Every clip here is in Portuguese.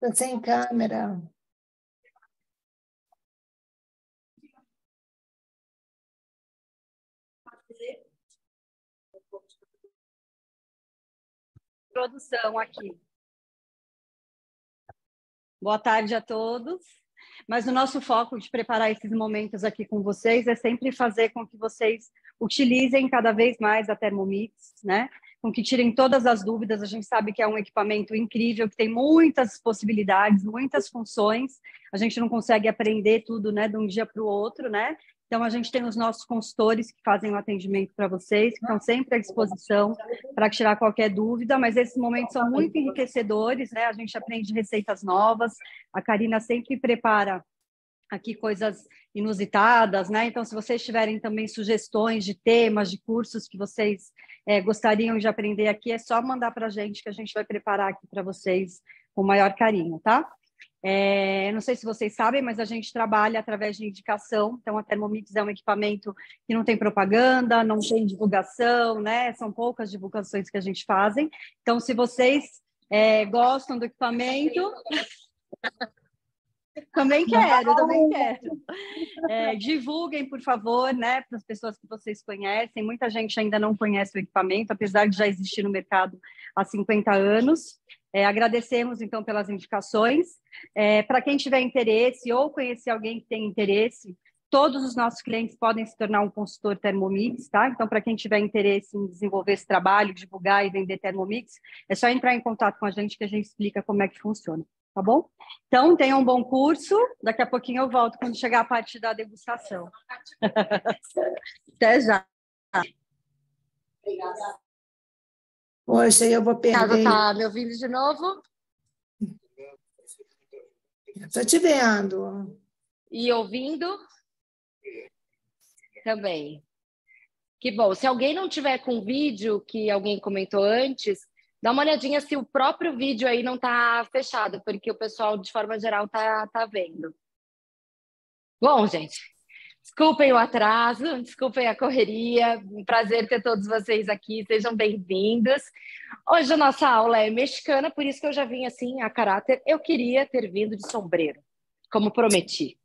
Tô sem câmera. Produção aqui. Boa tarde a todos. Mas o nosso foco de preparar esses momentos aqui com vocês é sempre fazer com que vocês utilizem cada vez mais a Thermomix, né? Com que tirem todas as dúvidas. A gente sabe que é um equipamento incrível, que tem muitas possibilidades, muitas funções. A gente não consegue aprender tudo, né, de um dia para o outro, né? Então, a gente tem os nossos consultores que fazem o atendimento para vocês, que estão sempre à disposição para tirar qualquer dúvida, mas esses momentos são muito enriquecedores, né? A gente aprende receitas novas, a Karina sempre prepara aqui coisas inusitadas, né? Então, se vocês tiverem também sugestões de temas, de cursos que vocês gostariam de aprender aqui, é só mandar para a gente que a gente vai preparar aqui para vocês com o maior carinho, tá? Não sei se vocês sabem, mas a gente trabalha através de indicação. Então, a Thermomix é um equipamento que não tem propaganda, não tem divulgação, né? São poucas divulgações que a gente fazem. Então, se vocês gostam do equipamento... Também quero. Divulguem, por favor, né, para as pessoas que vocês conhecem. Muita gente ainda não conhece o equipamento, apesar de já existir no mercado há 50 anos. Agradecemos, então, pelas indicações. Para quem tiver interesse ou conhecer alguém que tem interesse, todos os nossos clientes podem se tornar um consultor Thermomix, tá? Então, para quem tiver interesse em desenvolver esse trabalho, divulgar e vender Thermomix, é só entrar em contato com a gente que a gente explica como é que funciona. Tá bom? Então, tenham um bom curso. Daqui a pouquinho eu volto quando chegar a parte da degustação. Até já. Obrigada. Poxa, eu vou perder. Casa, tá me ouvindo de novo? Estou te vendo. E ouvindo? Também. Que bom. Se alguém não tiver com vídeo, que alguém comentou antes, dá uma olhadinha se o próprio vídeo aí não está fechado, porque o pessoal, de forma geral, tá vendo. Bom, gente, desculpem o atraso, desculpem a correria, um prazer ter todos vocês aqui, sejam bem-vindos. Hoje a nossa aula é mexicana, por isso que eu já vim assim, a caráter. Eu queria ter vindo de sombreiro, como prometi.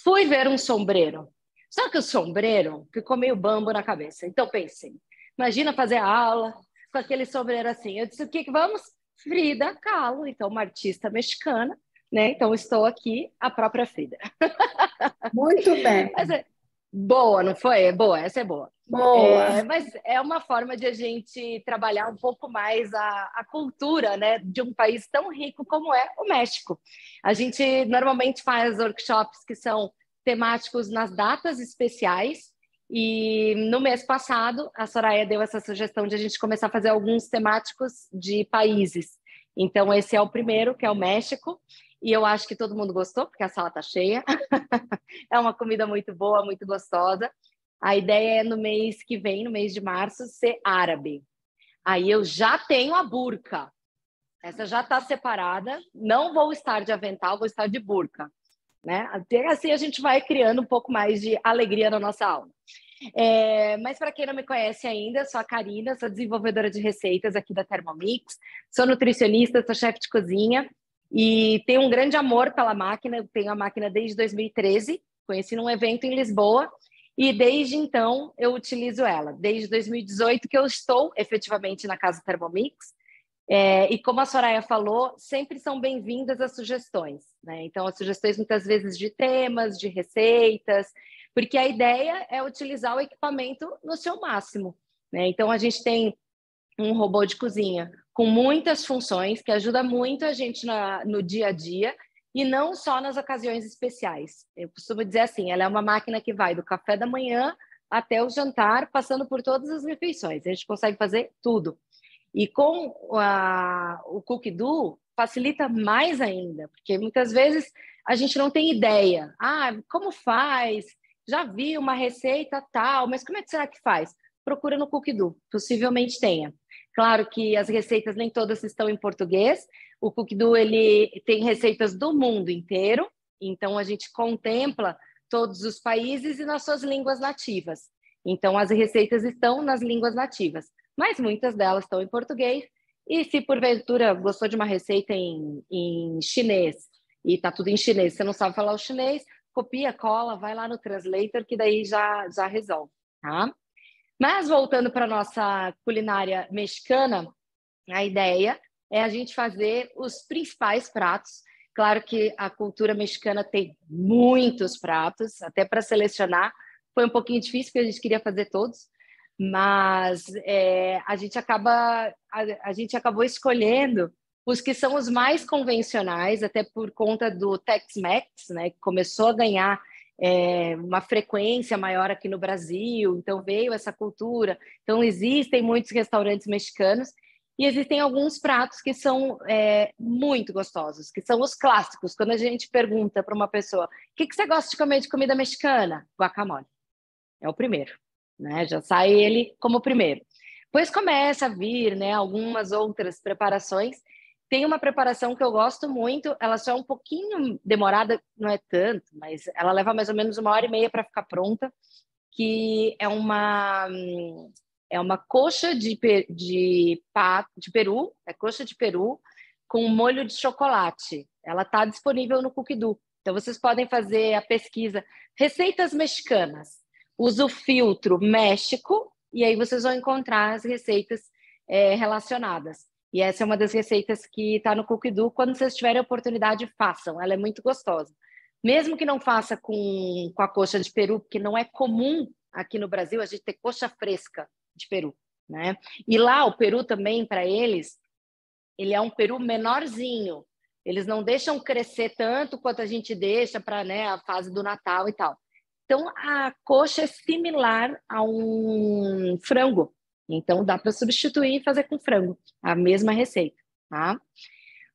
Fui ver um sombreiro, só que o sombreiro ficou meio bambo na cabeça. Então pensei, imagina fazer a aula com aquele sombreiro assim. Eu disse, o que vamos? Frida Kahlo, então uma artista mexicana, né? Então estou aqui, a própria Frida. Muito bem. Mas boa, não foi? É boa, essa é boa. Boa. Mas é uma forma de a gente trabalhar um pouco mais a cultura, né, de um país tão rico como é o México. A gente normalmente faz workshops que são temáticos nas datas especiais, e no mês passado a Soraya deu essa sugestão de a gente começar a fazer alguns temáticos de países. Então esse é o primeiro, que é o México, e eu acho que todo mundo gostou, porque a sala está cheia. É uma comida muito boa, muito gostosa. A ideia é no mês que vem, no mês de março, ser árabe. Aí eu já tenho a burca. Essa já está separada. Não vou estar de avental, vou estar de burca, né? Até assim a gente vai criando um pouco mais de alegria na nossa aula. Mas para quem não me conhece ainda, sou a Karina, sou desenvolvedora de receitas aqui da Thermomix, sou nutricionista, sou chefe de cozinha e tenho um grande amor pela máquina. Eu tenho a máquina desde 2013, conheci num evento em Lisboa e desde então eu utilizo ela. Desde 2018 que eu estou efetivamente na casa Thermomix. E como a Soraya falou, sempre são bem-vindas as sugestões, né? Então, as sugestões muitas vezes de temas, de receitas, porque a ideia é utilizar o equipamento no seu máximo, né? Então, a gente tem um robô de cozinha com muitas funções que ajuda muito a gente no dia a dia e não só nas ocasiões especiais. Eu costumo dizer assim, ela é uma máquina que vai do café da manhã até o jantar, passando por todas as refeições. A gente consegue fazer tudo. E com o Cookdo facilita mais ainda, porque muitas vezes a gente não tem ideia. Como faz? Já vi uma receita tal, mas como é que será que faz? Procura no Cookdo, possivelmente tenha. Claro que as receitas nem todas estão em português. O Cookdo, ele tem receitas do mundo inteiro, então a gente contempla todos os países e nas suas línguas nativas. Então as receitas estão nas línguas nativas, mas muitas delas estão em português E se porventura gostou de uma receita em chinês e tá tudo em chinês, você não sabe falar o chinês, copia, cola, vai lá no translator que daí já resolve, tá? Mas voltando para nossa culinária mexicana, a ideia é a gente fazer os principais pratos. Claro que a cultura mexicana tem muitos pratos, até para selecionar foi um pouquinho difícil, porque a gente queria fazer todos, mas a gente acabou escolhendo os que são os mais convencionais, até por conta do Tex-Mex, né, que começou a ganhar uma frequência maior aqui no Brasil, então veio essa cultura. Então existem muitos restaurantes mexicanos e existem alguns pratos que são muito gostosos, que são os clássicos. Quando a gente pergunta para uma pessoa, o que você gosta de comer de comida mexicana? Guacamole. É o primeiro, né? Já sai ele como o primeiro. Depois começa a vir, né, algumas outras preparações. Tem uma preparação que eu gosto muito, ela só é um pouquinho demorada, não é tanto, mas ela leva mais ou menos 1h30 para ficar pronta, que é uma coxa de peru, é coxa de peru com molho de chocolate. Ela está disponível no Cookidoo. Então, vocês podem fazer a pesquisa Receitas Mexicanas. Usa o filtro México e aí vocês vão encontrar as receitas relacionadas. E essa é uma das receitas que está no Cookidoo. Quando vocês tiverem a oportunidade, façam. Ela é muito gostosa. Mesmo que não faça com a coxa de peru, porque não é comum aqui no Brasil a gente ter coxa fresca de peru, né? E lá o peru também, para eles, ele é um peru menorzinho. Eles não deixam crescer tanto quanto a gente deixa para, né, a fase do Natal e tal. Então, a coxa é similar a um frango. Então, dá para substituir e fazer com frango. A mesma receita, tá?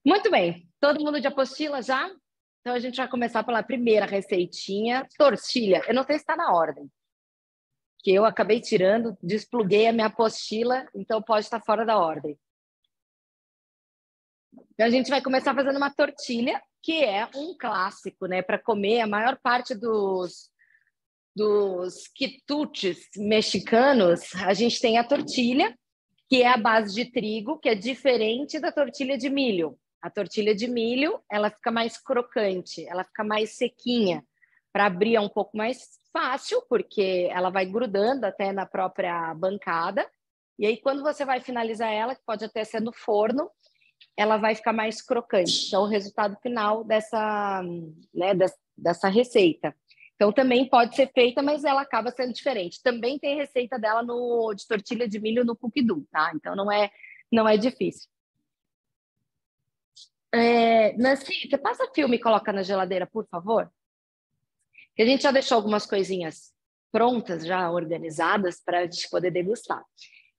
Muito bem. Todo mundo de apostila já? Então, a gente vai começar pela primeira receitinha. Tortilha. Eu não sei se está na ordem, que eu acabei tirando, despluguei a minha apostila, então pode estar fora da ordem. Então, a gente vai começar fazendo uma tortilha, que é um clássico, né? Para comer, a maior parte dos quitutes mexicanos, a gente tem a tortilha, que é a base de trigo, que é diferente da tortilha de milho. A tortilha de milho, ela fica mais crocante, ela fica mais sequinha. Para abrir é um pouco mais fácil, porque ela vai grudando até na própria bancada. E aí, quando você vai finalizar ela, que pode até ser no forno, ela vai ficar mais crocante. Então, o resultado final dessa receita. Então, também pode ser feita, mas ela acaba sendo diferente. Também tem receita dela de tortilha de milho no Cookidoo, tá? Então, não é difícil. Nancy, você passa filme e coloca na geladeira, por favor? Que a gente já deixou algumas coisinhas prontas, já organizadas, para a gente poder degustar.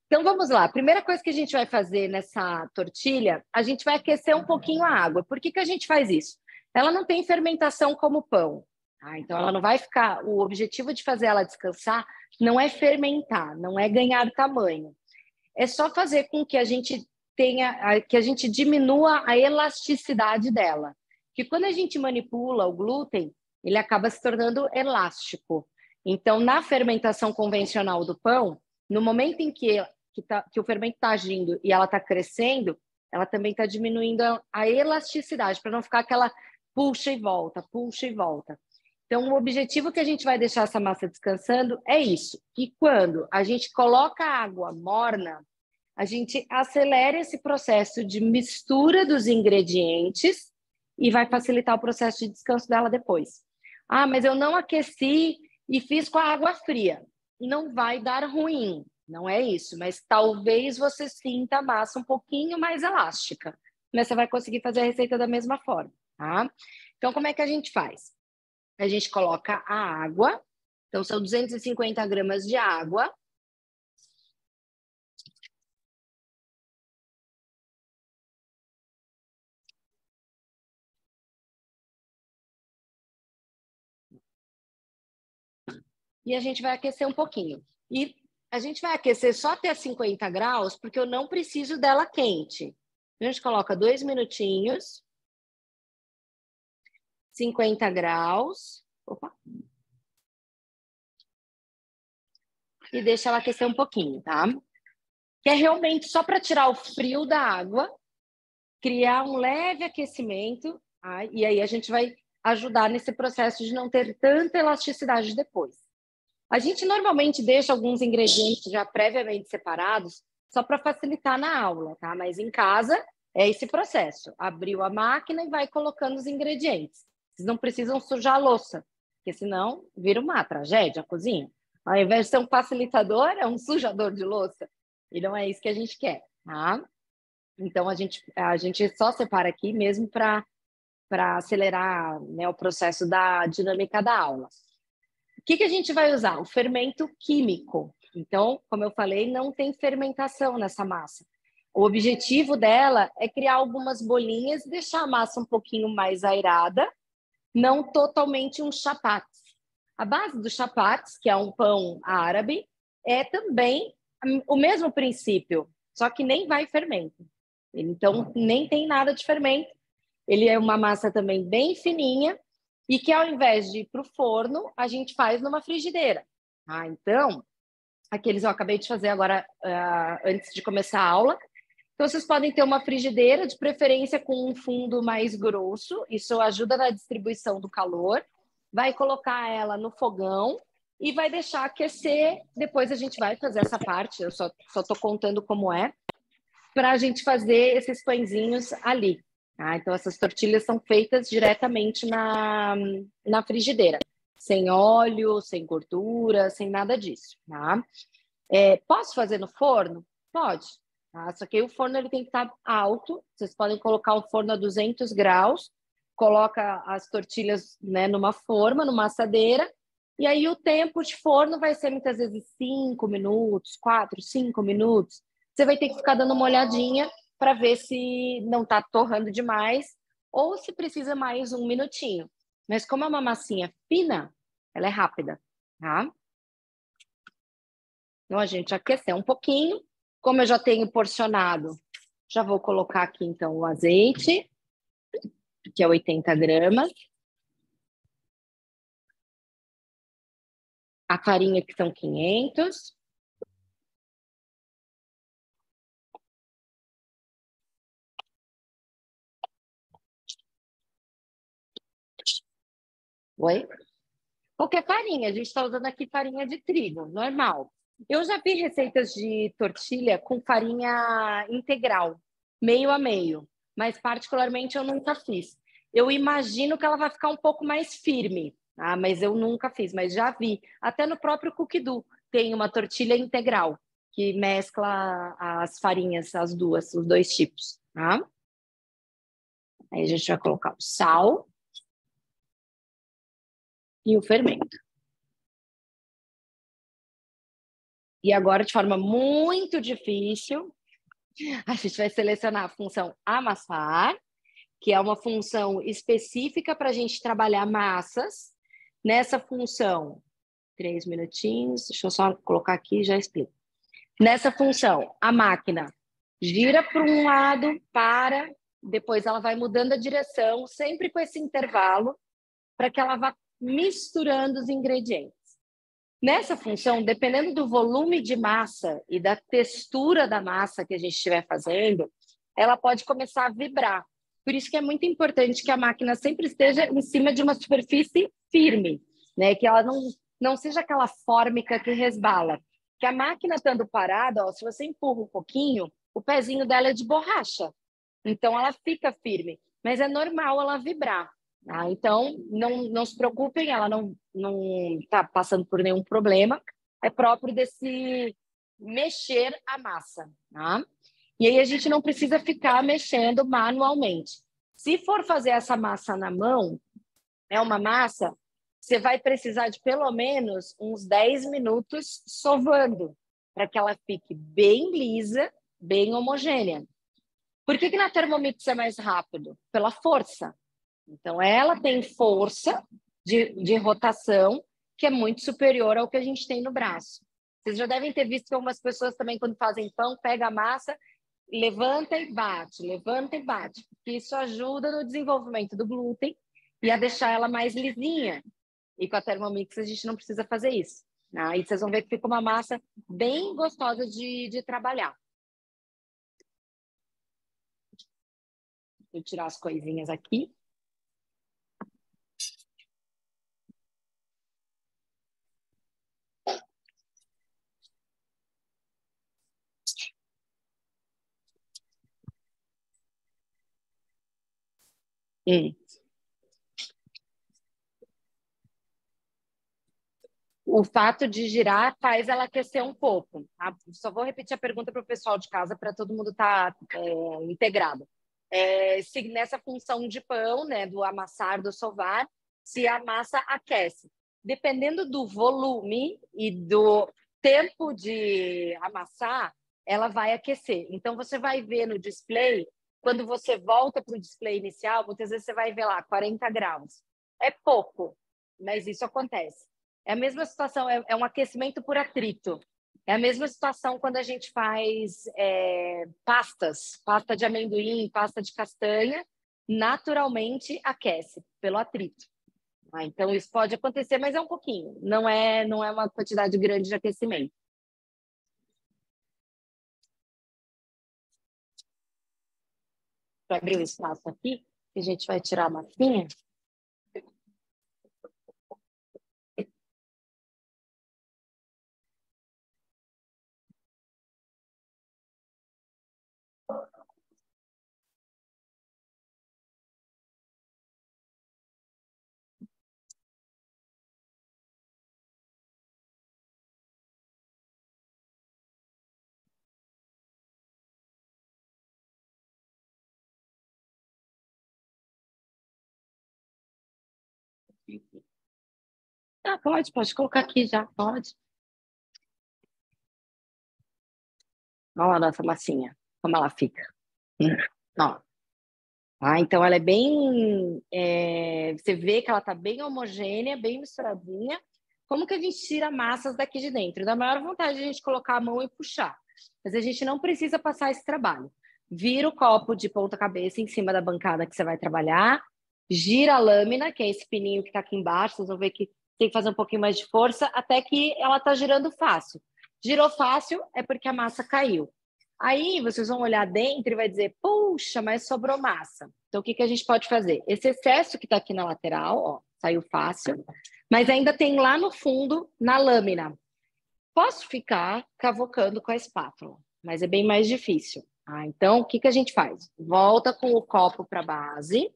Então, vamos lá. A primeira coisa que a gente vai fazer nessa tortilha, a gente vai aquecer um pouquinho a água. Por que a gente faz isso? Ela não tem fermentação como o pão. Tá? Então, ela não vai ficar... O objetivo de fazer ela descansar não é fermentar, não é ganhar tamanho. É só fazer com que a gente diminua a elasticidade dela. Porque quando a gente manipula o glúten, ele acaba se tornando elástico. Então, na fermentação convencional do pão, no momento em que o fermento está agindo e ela está crescendo, ela também está diminuindo a elasticidade, para não ficar aquela puxa e volta, puxa e volta. Então, o objetivo que a gente vai deixar essa massa descansando é isso. E quando a gente coloca a água morna, a gente acelera esse processo de mistura dos ingredientes e vai facilitar o processo de descanso dela depois. Ah, mas eu não aqueci e fiz com a água fria. Não vai dar ruim, não é isso, mas talvez você sinta a massa um pouquinho mais elástica, mas você vai conseguir fazer a receita da mesma forma, tá? Então, como é que a gente faz? A gente coloca a água, então são 250 gramas de água. E a gente vai aquecer um pouquinho. E a gente vai aquecer só até 50 graus, porque eu não preciso dela quente. A gente coloca 2 minutinhos, 50 graus. Opa. E deixa ela aquecer um pouquinho, tá? que é realmente só para tirar o frio da água, criar um leve aquecimento, tá? E aí a gente vai ajudar nesse processo de não ter tanta elasticidade depois. A gente normalmente deixa alguns ingredientes já previamente separados só para facilitar na aula, tá? Mas em casa é esse processo. Abriu a máquina e vai colocando os ingredientes. Vocês não precisam sujar a louça, porque senão vira uma tragédia a cozinha. Ao invés de ser um facilitador, é um sujador de louça. E não é isso que a gente quer, tá? Então, a gente só separa aqui mesmo para acelerar, né, o processo da dinâmica da aula. O que a gente vai usar? O fermento químico. Então, como eu falei, não tem fermentação nessa massa. O objetivo dela é criar algumas bolinhas e deixar a massa um pouquinho mais aerada, não totalmente um chapati. A base do chapati, que é um pão árabe, é também o mesmo princípio, só que nem vai fermento. Então, nem tem nada de fermento. Ele é uma massa também bem fininha e que, ao invés de ir para o forno, a gente faz numa frigideira. Então, aqueles eu acabei de fazer agora, antes de começar a aula. Então, vocês podem ter uma frigideira, de preferência com um fundo mais grosso. Isso ajuda na distribuição do calor. Vai colocar ela no fogão e vai deixar aquecer. Depois a gente vai fazer essa parte. Eu só estou contando como é, para a gente fazer esses pãezinhos ali. Então, essas tortilhas são feitas diretamente na frigideira, sem óleo, sem gordura, sem nada disso. Tá? Posso fazer no forno? Pode. Tá? Só que o forno ele tem que estar alto. Vocês podem colocar o forno a 200 graus, coloca as tortilhas, né, numa forma, numa assadeira, e aí o tempo de forno vai ser muitas vezes 5 minutos, 4, 5 minutos. Você vai ter que ficar dando uma olhadinha para ver se não está torrando demais ou se precisa mais um minutinho. Mas como é uma massinha fina, ela é rápida, tá? Então, a gente aqueceu um pouquinho. Como eu já tenho porcionado, já vou colocar aqui, então, o azeite, que é 80 gramas. A farinha, que são 500. Oi? Qualquer farinha, a gente está usando aqui farinha de trigo, normal. Eu já vi receitas de tortilha com farinha integral, meio a meio, mas particularmente eu nunca fiz. Eu imagino que ela vai ficar um pouco mais firme, tá? Mas eu nunca fiz, mas já vi. Até no próprio Cookie Do tem uma tortilha integral, que mescla as farinhas, as duas, os dois tipos, tá? Aí a gente vai colocar o sal e o fermento. E agora, de forma muito difícil, a gente vai selecionar a função amassar, que é uma função específica para a gente trabalhar massas. Nessa função, 3 minutinhos, deixa eu só colocar aqui e já explico. Nessa função, a máquina gira para um lado, depois ela vai mudando a direção, sempre com esse intervalo, para que ela vá misturando os ingredientes. Nessa função, dependendo do volume de massa e da textura da massa que a gente estiver fazendo, ela pode começar a vibrar. Por isso que é muito importante que a máquina sempre esteja em cima de uma superfície firme, né? Que ela não seja aquela fórmica que resbala. Que a máquina estando parada, ó, se você empurra um pouquinho, o pezinho dela é de borracha. Então, ela fica firme. Mas é normal ela vibrar. Então, não se preocupem, ela não está passando por nenhum problema. É próprio desse mexer a massa. Tá? E aí a gente não precisa ficar mexendo manualmente. Se for fazer essa massa na mão, é uma massa, você vai precisar de pelo menos uns 10 minutos sovando, para que ela fique bem lisa, bem homogênea. Por que na Thermomix é mais rápido? Pela força. Então, ela tem força de rotação que é muito superior ao que a gente tem no braço. Vocês já devem ter visto que algumas pessoas também, quando fazem pão, pega a massa, levanta e bate, levanta e bate. Porque isso ajuda no desenvolvimento do glúten e a deixar ela mais lisinha. E com a Thermomix a gente não precisa fazer isso. Aí vocês vão ver que fica uma massa bem gostosa de trabalhar. eu tirar as coisinhas aqui. O fato de girar faz ela aquecer um pouco. Só vou repetir a pergunta para o pessoal de casa para todo mundo estar integrado. Se nessa função de pão, né, do amassar, do sovar, se a massa aquece. Dependendo do volume e do tempo de amassar, ela vai aquecer. Então, você vai ver no display, quando você volta para o display inicial, muitas vezes você vai ver lá 40 graus. É pouco, mas isso acontece. É a mesma situação, é um aquecimento por atrito. É a mesma situação quando a gente faz pasta de amendoim, pasta de castanha, naturalmente aquece pelo atrito. Então, isso pode acontecer, mas é um pouquinho. Não é uma quantidade grande de aquecimento. Para abrir o espaço aqui, a gente vai tirar a massinha. Pode colocar aqui já, pode. Olha a nossa massinha, como ela fica. Ó. Então, ela é bem... você vê que ela está bem homogênea, bem misturadinha. Como que a gente tira massas daqui de dentro? Da maior vontade de a gente colocar a mão e puxar. Mas a gente não precisa passar esse trabalho. Vira o copo de ponta cabeça em cima da bancada que você vai trabalhar. Gira a lâmina, que é esse pininho que está aqui embaixo. Vocês vão ver que tem que fazer um pouquinho mais de força, até que ela está girando fácil. Girou fácil é porque a massa caiu. Aí vocês vão olhar dentro e vai dizer, puxa, mas sobrou massa. Então, o que a gente pode fazer? Esse excesso que está aqui na lateral, ó, saiu fácil, mas ainda tem lá no fundo, na lâmina. Posso ficar cavocando com a espátula, mas é bem mais difícil. Então, o que a gente faz? Volta com o copo para a base,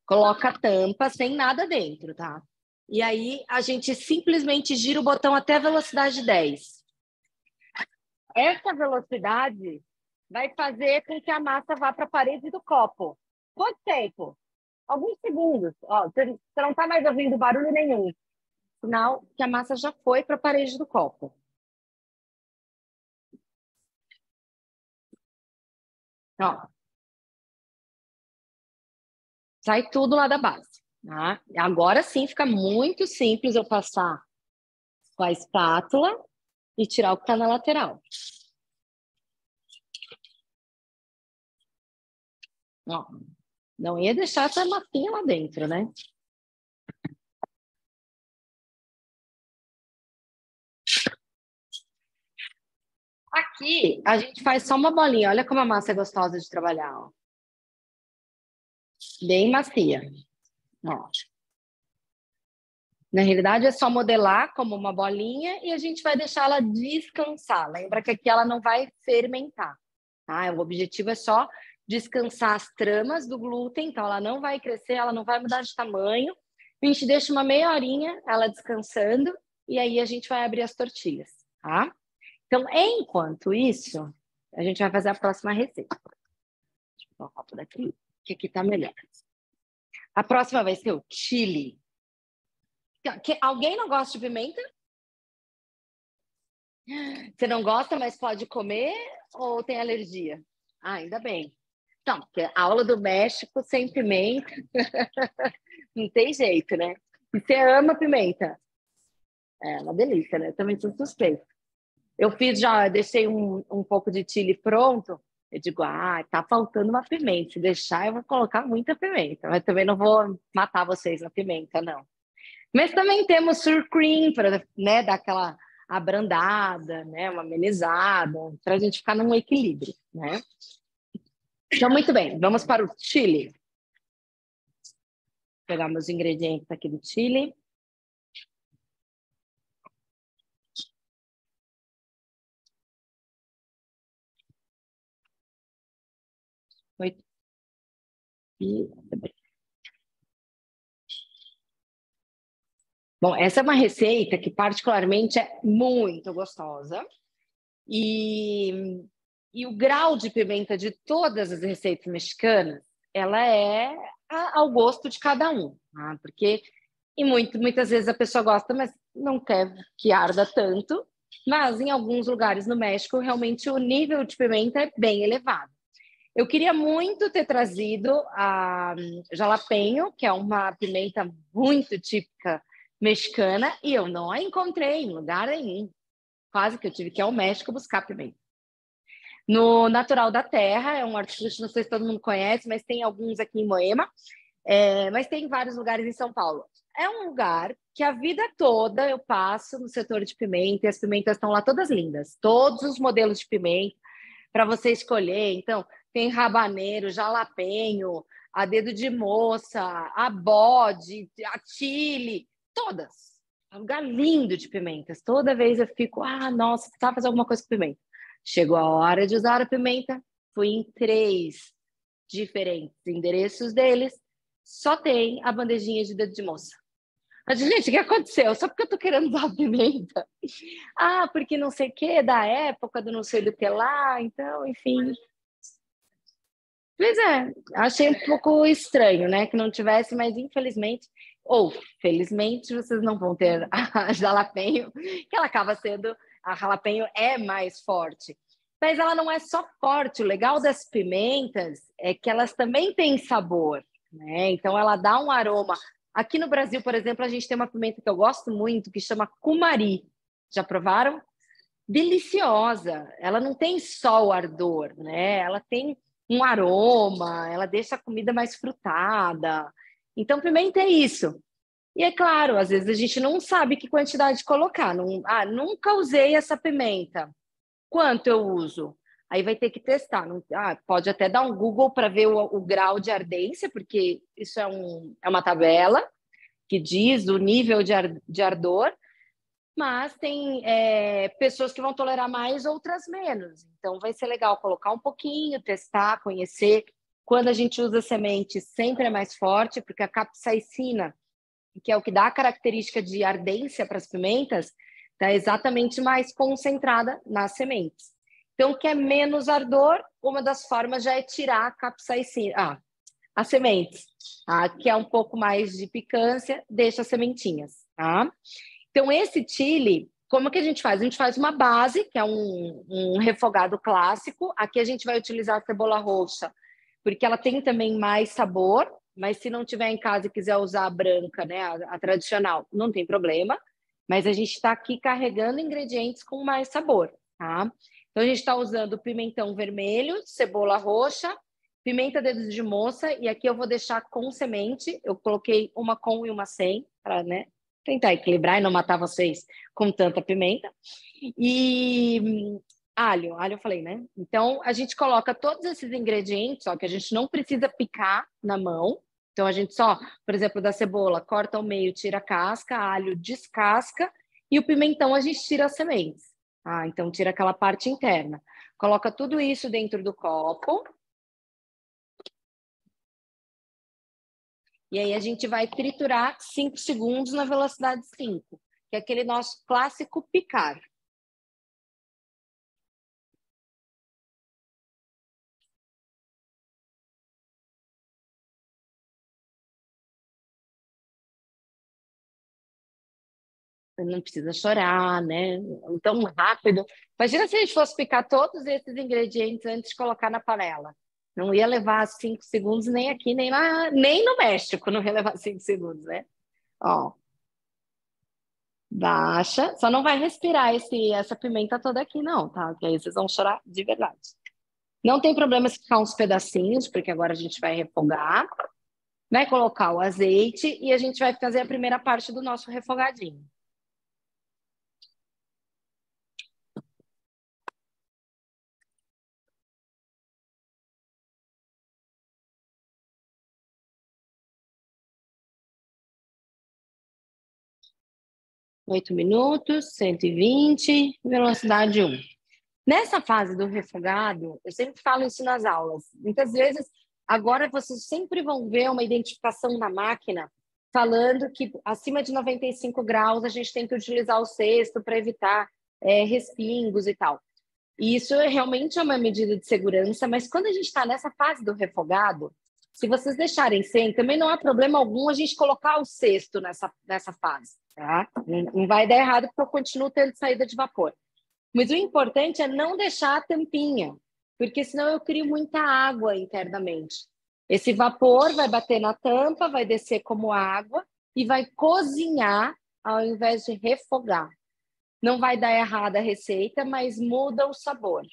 coloca a tampa sem nada dentro, tá? E aí, a gente simplesmente gira o botão até a velocidade 10. Essa velocidade vai fazer com que a massa vá para a parede do copo. Quanto tempo? Alguns segundos. Ó, você não está mais ouvindo barulho nenhum. Sinal que a massa já foi para a parede do copo. Ó. Sai tudo lá da base. Tá? Agora sim fica muito simples eu passar com a espátula e tirar o que está na lateral. Ó. Não ia deixar essa massinha lá dentro, né? Aqui, a gente faz só uma bolinha. Olha como a massa é gostosa de trabalhar, ó. Bem macia. Ó. Na realidade, é só modelar como uma bolinha e a gente vai deixar ela descansar. Lembra que aqui ela não vai fermentar, tá? O objetivo é só descansar as tramas do glúten, então ela não vai crescer, ela não vai mudar de tamanho. A gente deixa uma meia horinha ela descansando e aí a gente vai abrir as tortilhas, tá? Então, enquanto isso, a gente vai fazer a próxima receita. Deixa eu pôr o copo daqui, que aqui tá melhor. A próxima vai ser o chili. Alguém não gosta de pimenta? Você não gosta, mas pode comer ou tem alergia? Ainda bem. Então, porque a aula do México sem pimenta não tem jeito, né? E você ama pimenta? É uma delícia, né? Eu também sou suspeita. Eu deixei um pouco de chili pronto. Eu digo, tá faltando uma pimenta. Se deixar, eu vou colocar muita pimenta. Mas também não vou matar vocês na pimenta, não. Mas também temos sour cream para, né, dar aquela abrandada, né, uma amenizada, para a gente ficar num equilíbrio, né? Então, muito bem, vamos para o chili. Vou pegar meus ingredientes aqui do chili. Bom, essa é uma receita que particularmente é muito gostosa e o grau de pimenta de todas as receitas mexicanas, ela é ao gosto de cada um, tá? Porque muitas vezes a pessoa gosta, mas não quer que arda tanto, mas em alguns lugares no México realmente o nível de pimenta é bem elevado. Eu queria muito ter trazido a jalapeño, que é uma pimenta muito típica mexicana, e eu não a encontrei em lugar nenhum. Quase que eu tive que ir ao México buscar pimenta. No Natural da Terra, é um hortifruti, não sei se todo mundo conhece, mas tem alguns aqui em Moema, mas tem vários lugares em São Paulo. É um lugar que a vida toda eu passo no setor de pimenta, e as pimentas estão lá todas lindas. Todos os modelos de pimenta para você escolher. Então, tem rabaneiro, jalapeño, a dedo de moça, a bode, a chile, todas. É um lugar lindo de pimentas. Toda vez eu fico, nossa, precisava fazer alguma coisa com pimenta. Chegou a hora de usar a pimenta, fui em 3 diferentes endereços deles, só tem a bandejinha de dedo de moça. Mas, gente, o que aconteceu? Só porque eu tô querendo usar pimenta. Porque não sei o que, da época do não sei do que lá, então, enfim. Pois é, achei um pouco estranho, né, que não tivesse, mas infelizmente, ou felizmente, vocês não vão ter a jalapeño, que ela acaba sendo, a jalapeño é mais forte. Mas ela não é só forte, o legal das pimentas é que elas também têm sabor, né? Então ela dá um aroma. Aqui no Brasil, por exemplo, a gente tem uma pimenta que eu gosto muito, que chama cumari. Já provaram? Deliciosa. Ela não tem só o ardor, né? Ela tem um aroma, ela deixa a comida mais frutada. Então, pimenta é isso. E é claro, às vezes a gente não sabe que quantidade colocar. Não, nunca usei essa pimenta. Quanto eu uso? Aí vai ter que testar. Não, pode até dar um Google para ver o grau de ardência, porque isso é uma tabela que diz o nível de ardor, mas tem pessoas que vão tolerar mais, outras menos. Então, vai ser legal colocar um pouquinho, testar, conhecer. Quando a gente usa semente, sempre é mais forte, porque a capsaicina, que é o que dá a característica de ardência para as pimentas, está exatamente mais concentrada nas sementes. Então, o que é menos ardor, uma das formas já é tirar a capsaicina, as sementes, tá? Que é um pouco mais de picância, deixa as sementinhas, tá? Então, esse chili, como que a gente faz? A gente faz uma base, que é um refogado clássico. Aqui a gente vai utilizar a cebola roxa, porque ela tem também mais sabor, mas se não tiver em casa e quiser usar a branca, né, a tradicional, não tem problema. Mas a gente está aqui carregando ingredientes com mais sabor, tá? Então, a gente está usando pimentão vermelho, cebola roxa, pimenta dedos de moça, e aqui eu vou deixar com semente. Eu coloquei uma com e uma sem, para, né, tentar equilibrar e não matar vocês com tanta pimenta. E alho eu falei, né? Então, a gente coloca todos esses ingredientes, ó, que a gente não precisa picar na mão. Então, a gente só, por exemplo, da cebola, corta ao meio, tira a casca, alho, descasca, e o pimentão a gente tira as sementes. Então, tira aquela parte interna. Coloca tudo isso dentro do copo. E aí a gente vai triturar 5 segundos na velocidade 5, que é aquele nosso clássico picar. Não precisa chorar, né? Tão rápido. Imagina se a gente fosse picar todos esses ingredientes antes de colocar na panela. Não ia levar 5 segundos nem aqui, nem lá, nem no México não ia levar 5 segundos, né? Ó, baixa. Só não vai respirar essa pimenta toda aqui, não, tá? Porque aí vocês vão chorar de verdade. Não tem problema se ficar uns pedacinhos, porque agora a gente vai refogar. Vai colocar o azeite e a gente vai fazer a primeira parte do nosso refogadinho. 8 minutos, 120, velocidade 1. Nessa fase do refogado, eu sempre falo isso nas aulas. Muitas vezes, agora vocês sempre vão ver uma identificação na máquina falando que acima de 95 graus a gente tem que utilizar o cesto para evitar respingos e tal. E isso realmente é uma medida de segurança, mas quando a gente está nessa fase do refogado, se vocês deixarem sem, também não há problema algum a gente colocar o cesto nessa fase, tá? Não vai dar errado porque eu continuo tendo saída de vapor. Mas o importante é não deixar a tampinha, porque senão eu crio muita água internamente. Esse vapor vai bater na tampa, vai descer como água e vai cozinhar ao invés de refogar. Não vai dar errada a receita, mas muda o sabor.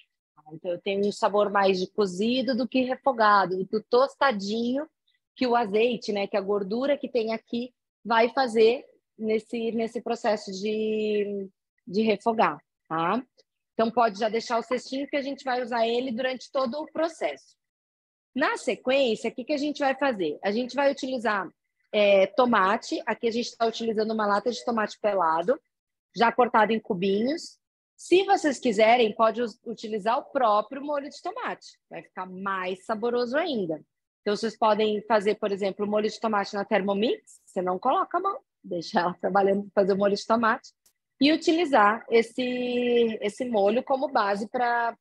Então, eu tenho um sabor mais de cozido do que refogado, do tostadinho que o azeite, né, que a gordura que tem aqui vai fazer nesse processo de refogar, tá? Então, pode já deixar o cestinho que a gente vai usar ele durante todo o processo. Na sequência, o que a gente vai fazer? A gente vai utilizar tomate. Aqui a gente está utilizando uma lata de tomate pelado, já cortado em cubinhos. Se vocês quiserem, pode utilizar o próprio molho de tomate. Vai ficar mais saboroso ainda. Então, vocês podem fazer, por exemplo, o molho de tomate na Thermomix. Você não coloca a mão, deixa ela trabalhando para fazer o molho de tomate. E utilizar esse molho como base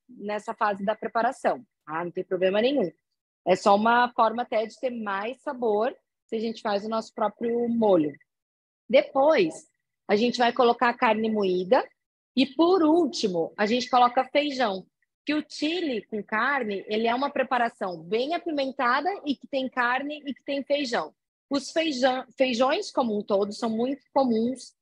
nessa fase da preparação. Ah, não tem problema nenhum. É só uma forma até de ter mais sabor se a gente faz o nosso próprio molho. Depois, a gente vai colocar a carne moída. E, por último, a gente coloca feijão. Que o chili com carne, ele é uma preparação bem apimentada e que tem carne e que tem feijão. Os feijões, como um todo, são muito comuns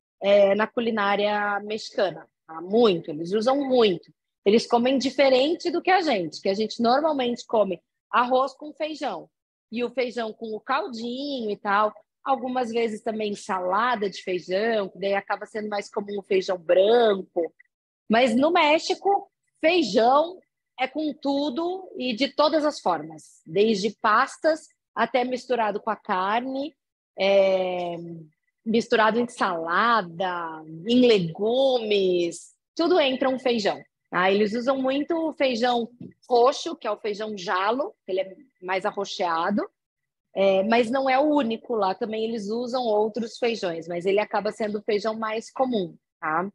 na culinária mexicana. Tá? Muito, eles usam muito. Eles comem diferente do que a gente normalmente come arroz com feijão. E o feijão com o caldinho e tal. Algumas vezes também salada de feijão, que daí acaba sendo mais comum o feijão branco. Mas no México, feijão é com tudo e de todas as formas. Desde pastas até misturado com a carne, misturado em salada, em legumes, tudo entra um feijão. Tá? Eles usam muito o feijão roxo, que é o feijão jalo, ele é mais arroxeado, mas não é o único lá, também eles usam outros feijões, mas ele acaba sendo o feijão mais comum. Tá?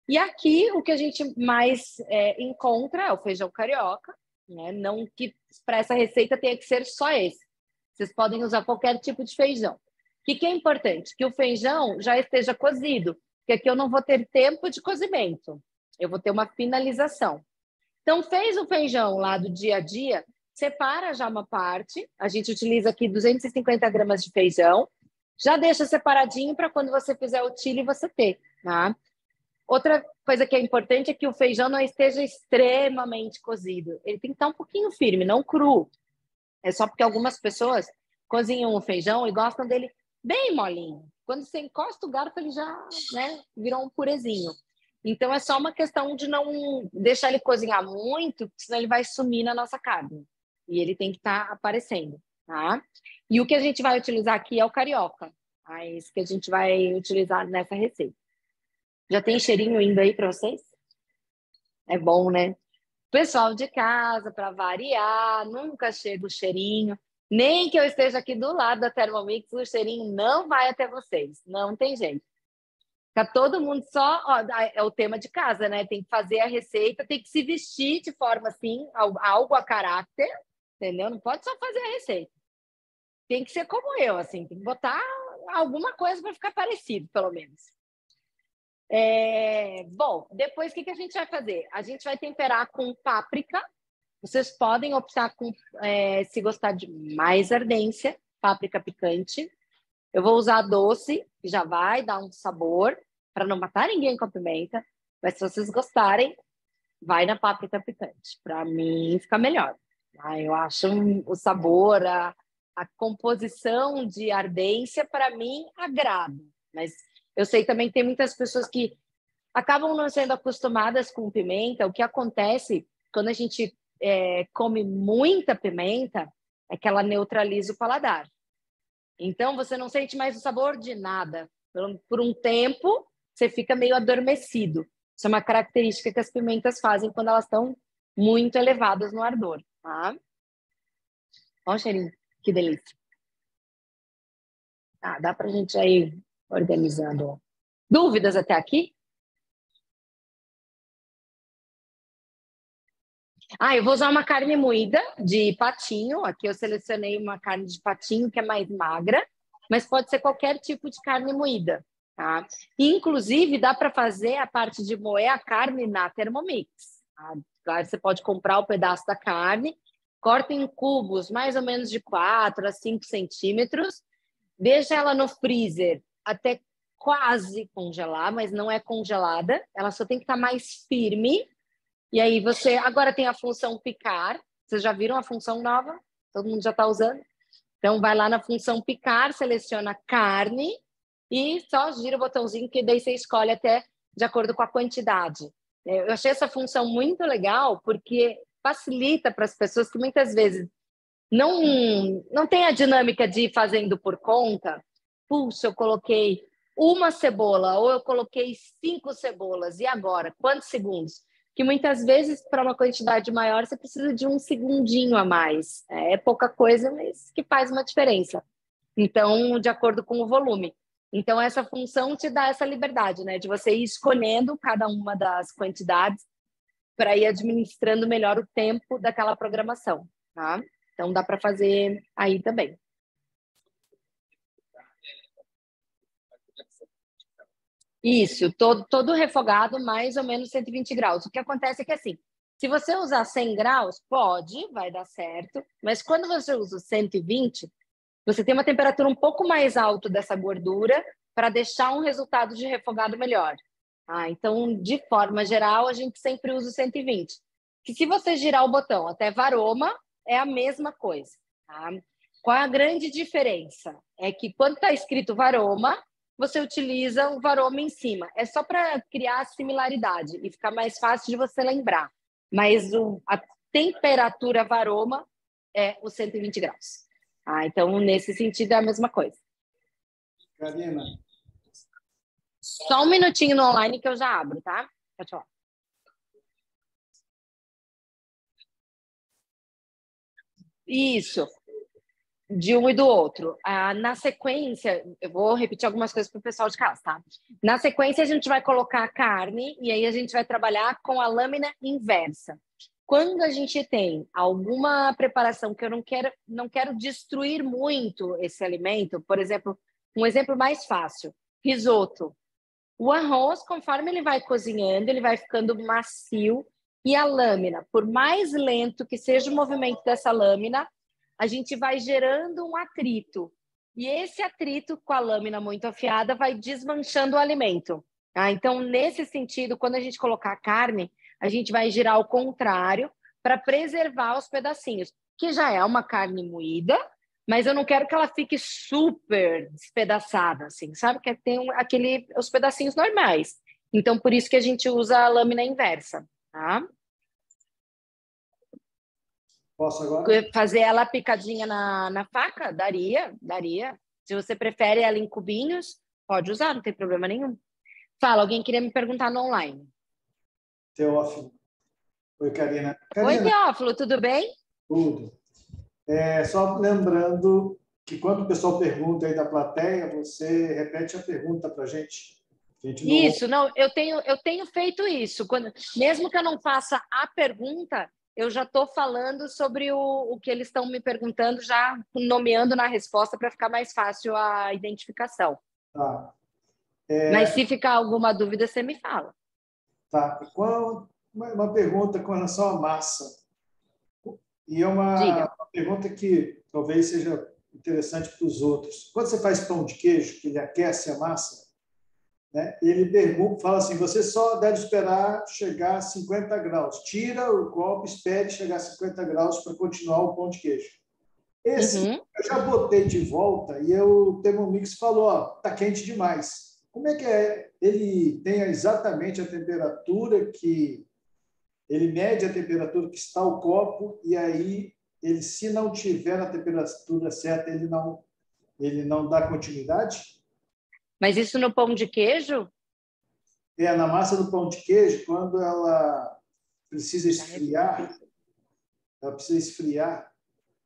E aqui o que a gente mais encontra é o feijão carioca, né? Não que para essa receita tenha que ser só esse. Vocês podem usar qualquer tipo de feijão. O que é importante? Que o feijão já esteja cozido, porque aqui eu não vou ter tempo de cozimento, eu vou ter uma finalização. Então, fez o feijão lá do dia a dia, separa já uma parte, a gente utiliza aqui 250 gramas de feijão, já deixa separadinho para quando você fizer o chili você ter, tá? Outra coisa que é importante é que o feijão não esteja extremamente cozido, ele tem que estar um pouquinho firme, não cru. É só porque algumas pessoas cozinham o feijão e gostam dele bem molinho. Quando você encosta o garfo, ele já, né, virou um purezinho. Então, é só uma questão de não deixar ele cozinhar muito, senão ele vai sumir na nossa carne. E ele tem que estar aparecendo, tá? E o que a gente vai utilizar aqui é o carioca. Tá? É isso que a gente vai utilizar nessa receita. Já tem cheirinho indo aí para vocês? É bom, né? Pessoal de casa, para variar, nunca chega o cheirinho. Nem que eu esteja aqui do lado da Thermomix, o cheirinho não vai até vocês. Não tem jeito. Fica todo mundo só... Ó, é o tema de casa, né? Tem que fazer a receita, tem que se vestir de forma assim, algo a caráter, entendeu? Não pode só fazer a receita. Tem que ser como eu, assim. Tem que botar alguma coisa para ficar parecido, pelo menos. Bom, depois o que a gente vai fazer? A gente vai temperar com páprica. Vocês podem optar com, se gostar de mais ardência, páprica picante. Eu vou usar doce, que já vai dar um sabor, para não matar ninguém com a pimenta. Mas se vocês gostarem, vai na páprica picante. Para mim, fica melhor. Eu acho o sabor, a composição de ardência, para mim, agrada. Mas eu sei também que tem muitas pessoas que acabam não sendo acostumadas com pimenta. O que acontece quando a gente come muita pimenta é que ela neutraliza o paladar. Então, você não sente mais o sabor de nada. Por um tempo, você fica meio adormecido. Isso é uma característica que as pimentas fazem quando elas estão muito elevadas no ardor, tá? Olha o cheirinho, que delícia. Ah, dá pra gente ir organizando. Dúvidas até aqui? Eu vou usar uma carne moída de patinho. Aqui eu selecionei uma carne de patinho que é mais magra, mas pode ser qualquer tipo de carne moída, tá? E, inclusive, dá para fazer a parte de moer a carne na Thermomix. Tá? Claro, você pode comprar o pedaço da carne, corta em cubos mais ou menos de 4 a 5 centímetros, deixa ela no freezer até quase congelar, mas não é congelada. Ela só tem que estar mais firme. E aí você agora tem a função picar. Vocês já viram a função nova? Todo mundo já está usando? Então vai lá na função picar, seleciona carne e só gira o botãozinho que daí você escolhe até de acordo com a quantidade. Eu achei essa função muito legal porque facilita para as pessoas que muitas vezes não tem a dinâmica de ir fazendo por conta. Puxa, eu coloquei uma cebola ou eu coloquei 5 cebolas. E agora? Quantos segundos? Que muitas vezes, para uma quantidade maior, você precisa de um segundinho a mais. É pouca coisa, mas que faz uma diferença. Então, de acordo com o volume. Então, essa função te dá essa liberdade, né? De você ir escolhendo cada uma das quantidades para ir administrando melhor o tempo daquela programação, tá? Então, dá para fazer aí também. Isso, todo refogado mais ou menos 120 graus. O que acontece é que, assim, se você usar 100 graus, pode, vai dar certo, mas quando você usa 120, você tem uma temperatura um pouco mais alta dessa gordura para deixar um resultado de refogado melhor. Então, de forma geral, a gente sempre usa o 120. Que se você girar o botão até varoma, é a mesma coisa. Tá? Qual é a grande diferença? É que quando está escrito varoma, você utiliza o varoma em cima. É só para criar similaridade e ficar mais fácil de você lembrar. Mas a temperatura varoma é os 120 graus. Então, nesse sentido, é a mesma coisa. Karina. Só um minutinho no online que eu já abro, tá? Pode falar. Isso. De um e do outro. Na sequência, eu vou repetir algumas coisas para o pessoal de casa, tá? Na sequência, a gente vai colocar a carne e aí a gente vai trabalhar com a lâmina inversa. Quando a gente tem alguma preparação que eu não quero destruir muito esse alimento, por exemplo, um exemplo mais fácil, risoto. O arroz, conforme ele vai cozinhando, ele vai ficando macio e a lâmina, por mais lento que seja o movimento dessa lâmina, a gente vai gerando um atrito. E esse atrito com a lâmina muito afiada vai desmanchando o alimento. Então, nesse sentido, quando a gente colocar a carne, a gente vai girar ao contrário para preservar os pedacinhos, que já é uma carne moída, mas eu não quero que ela fique super despedaçada, assim, sabe? Que tem os pedacinhos normais. Então, por isso que a gente usa a lâmina inversa, tá? Posso agora? Fazer ela picadinha na faca? Daria. Se você prefere ela em cubinhos, pode usar, não tem problema nenhum. Fala, alguém queria me perguntar no online. Teófilo. Oi, Karina. Oi, Teófilo, tudo bem? Tudo. Só lembrando que quando o pessoal pergunta aí da plateia, você repete a pergunta para a gente. Isso, não, eu tenho feito isso. Mesmo que eu não faça a pergunta, eu já estou falando sobre o que eles estão me perguntando, já nomeando na resposta para ficar mais fácil a identificação. Tá. Mas se ficar alguma dúvida, você me fala. Tá. Uma pergunta com relação à massa. E é uma pergunta que talvez seja interessante para os outros. Quando você faz pão de queijo, que ele aquece a massa, né, ele fala assim, você só deve esperar chegar a 50 graus. Tira o copo, espere chegar a 50 graus para continuar o pão de queijo. Esse eu já botei de volta e o Thermomix falou, está quente demais. Como é que é? Ele tem exatamente a temperatura que... Ele mede a temperatura que está o copo e aí, se não tiver a temperatura certa, ele não dá continuidade? Mas isso no pão de queijo? Na massa do pão de queijo, quando ela precisa esfriar,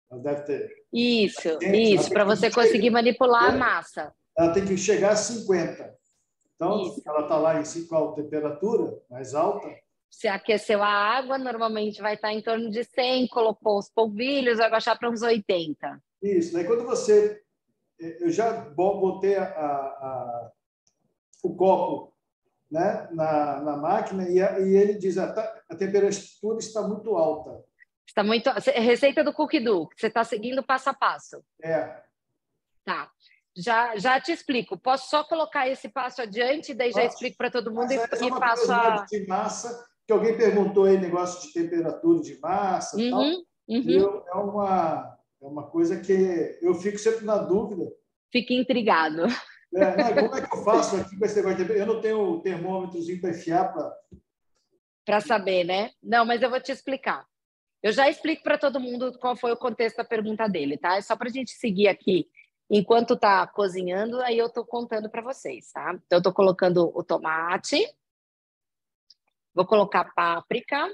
ela deve ter... Isso, para você conseguir manipular a massa. Ela tem que chegar a 50. Então, Isso. ela está lá em qual temperatura mais alta? Você aqueceu a água, normalmente vai estar em torno de 100, colocou os polvilhos, vai baixar para uns 80. Isso. Daí, quando você... Eu já botei o copo, né, na máquina e ele diz a temperatura está muito alta. Está muito... Receita do Cookie Do, que você está seguindo passo a passo. Tá. Já te explico. Posso só colocar esse passo adiante, daí já explico para todo mundo e passo a... de massa, que alguém perguntou aí, negócio de temperatura de massa e tal. E é uma coisa que eu fico sempre na dúvida. Fica intrigado. Como é que eu faço aqui com esse negócio de temperatura? Eu não tenho o termômetrozinho para enfiar para saber, né? Não, mas eu vou te explicar. Eu já explico para todo mundo qual foi o contexto da pergunta dele, tá? É só para a gente seguir aqui. Enquanto está cozinhando, aí eu estou contando para vocês, tá? Então, eu estou colocando o tomate, vou colocar páprica.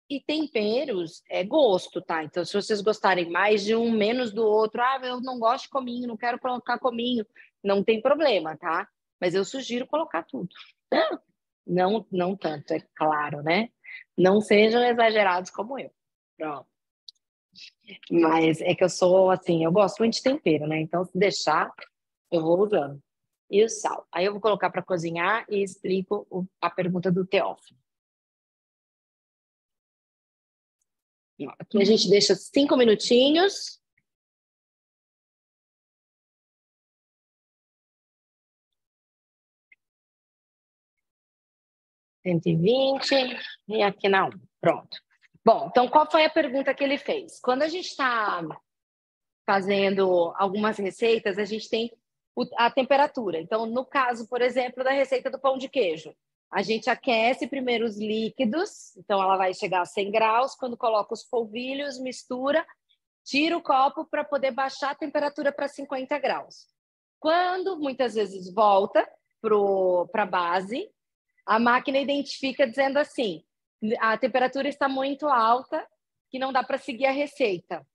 E temperos é gosto, tá? Então, se vocês gostarem mais de um, menos do outro, eu não gosto de cominho, não quero colocar cominho, não tem problema, tá? Mas eu sugiro colocar tudo. Não tanto, é claro, né? Não sejam exagerados como eu. Pronto. Mas é que eu sou assim, eu gosto muito de tempero, né? Então, se deixar, eu vou usando. E o sal. Aí eu vou colocar para cozinhar e explico a pergunta do Teófilo. Aqui a gente deixa 5 minutinhos. R$120 e aqui na 1. Pronto. Bom, então qual foi a pergunta que ele fez? Quando a gente está fazendo algumas receitas, a gente tem a temperatura. Então, no caso, por exemplo, da receita do pão de queijo, a gente aquece primeiro os líquidos, então ela vai chegar a 100 graus, quando coloca os polvilhos, mistura, tira o copo para poder baixar a temperatura para 50 graus. Quando muitas vezes volta para a base, a máquina identifica dizendo assim, a temperatura está muito alta, que não dá para seguir a receita.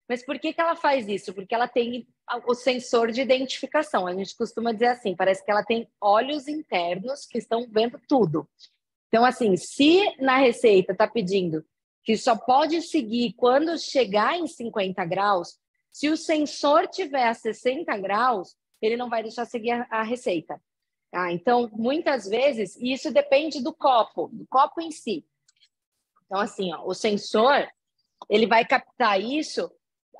Mas por que ela faz isso? Porque ela tem o sensor de identificação. A gente costuma dizer assim, parece que ela tem olhos internos que estão vendo tudo. Então, assim, se na receita está pedindo que só pode seguir quando chegar em 50 graus, se o sensor tiver a 60 graus, ele não vai deixar seguir a receita. Tá? Então, muitas vezes, isso depende do copo em si. Então, assim, o sensor, ele vai captar isso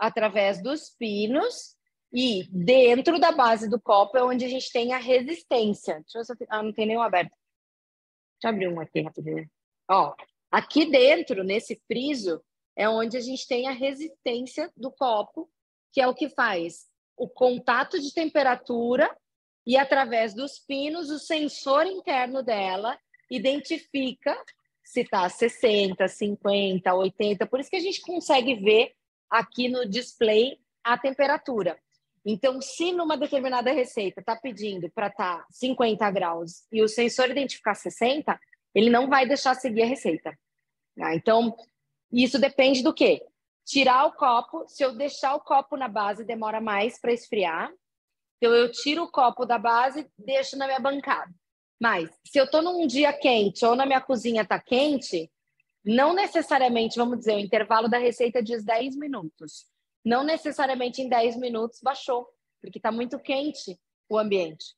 através dos pinos e dentro da base do copo é onde a gente tem a resistência. Deixa eu ver se não tem nenhum aberto. Deixa eu abrir um aqui rapidinho. Aqui dentro, nesse friso, é onde a gente tem a resistência do copo, que é o que faz o contato de temperatura e através dos pinos, o sensor interno dela identifica se está 60, 50, 80. Por isso que a gente consegue ver aqui no display a temperatura. Então, se numa determinada receita está pedindo para estar 50 graus e o sensor identificar 60, ele não vai deixar seguir a receita. Então, isso depende do quê? Tirar o copo. Se eu deixar o copo na base, demora mais para esfriar. Então, eu tiro o copo da base e deixo na minha bancada. Mas, se eu estou num dia quente ou na minha cozinha está quente, não necessariamente, vamos dizer, o intervalo da receita diz 10 minutos. Não necessariamente em 10 minutos baixou, porque está muito quente o ambiente.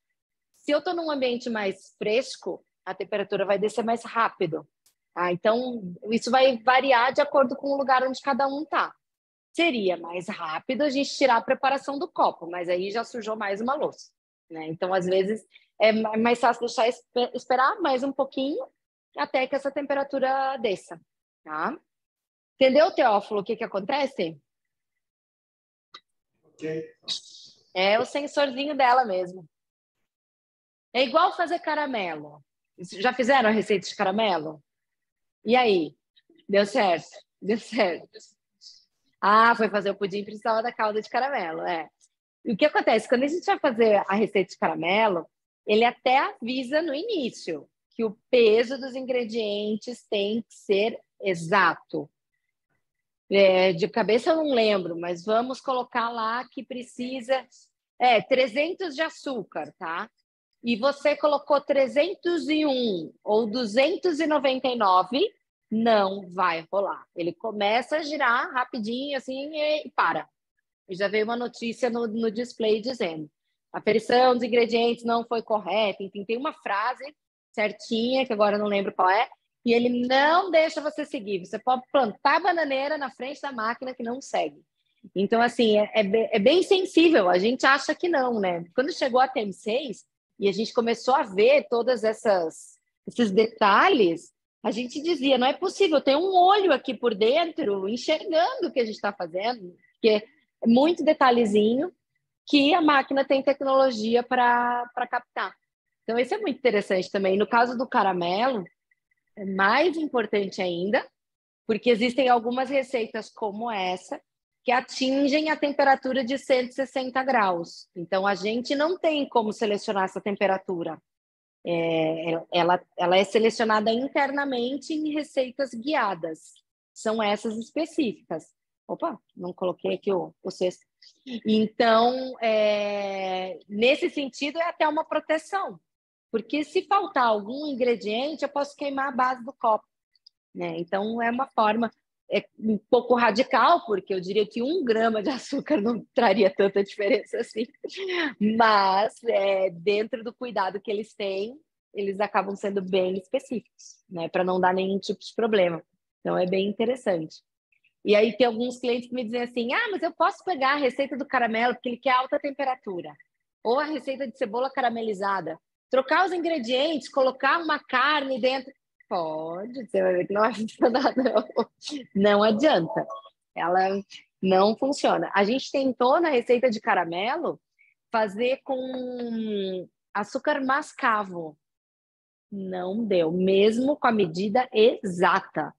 Se eu estou num ambiente mais fresco, a temperatura vai descer mais rápido. Tá? Então, isso vai variar de acordo com o lugar onde cada um está. Seria mais rápido a gente tirar a preparação do copo, mas aí já sujou mais uma louça. Né? Então, às vezes, é mais fácil deixar esperar mais um pouquinho até que essa temperatura desça. Tá? Entendeu, Teófilo, o que acontece? Ok. É o sensorzinho dela mesmo. É igual fazer caramelo. Já fizeram a receita de caramelo? E aí? Deu certo? Deu certo. Foi fazer o pudim, precisava da calda de caramelo, E o que acontece? Quando a gente vai fazer a receita de caramelo, ele até avisa no início que o peso dos ingredientes tem que ser exato. De cabeça eu não lembro, mas vamos colocar lá que precisa 300 de açúcar, tá? E você colocou 301 ou 299, não vai rolar. Ele começa a girar rapidinho assim e para. E já veio uma notícia no display dizendo: a aferição dos ingredientes não foi correta. Enfim, tem uma frase certinha, que agora eu não lembro qual é, e ele não deixa você seguir. Você pode plantar a bananeira na frente da máquina que não segue. Então, assim, é bem sensível. A gente acha que não, né? Quando chegou a TM6 e a gente começou a ver todos esses detalhes, a gente dizia, não é possível, tem um olho aqui por dentro enxergando o que a gente está fazendo, porque é muito detalhezinho que a máquina tem tecnologia para captar. Então, isso é muito interessante também. No caso do caramelo, é mais importante ainda, porque existem algumas receitas como essa que atingem a temperatura de 160 graus. Então, a gente não tem como selecionar essa temperatura. Ela é selecionada internamente em receitas guiadas. São essas específicas. Opa, não coloquei aqui o cesto. Então, nesse sentido, é até uma proteção. Porque se faltar algum ingrediente, eu posso queimar a base do copo, né? Então, é uma forma um pouco radical, porque eu diria que 1 grama de açúcar não traria tanta diferença assim. Mas, dentro do cuidado que eles têm, eles acabam sendo bem específicos, né? Para não dar nenhum tipo de problema. Então, é bem interessante. E aí tem alguns clientes que me dizem assim, mas eu posso pegar a receita do caramelo porque ele quer alta temperatura. Ou a receita de cebola caramelizada. Trocar os ingredientes, colocar uma carne dentro. Pode, você vai ver que não vai funcionar, não. Não adianta. Ela não funciona. A gente tentou na receita de caramelo fazer com açúcar mascavo. Não deu, mesmo com a medida exata.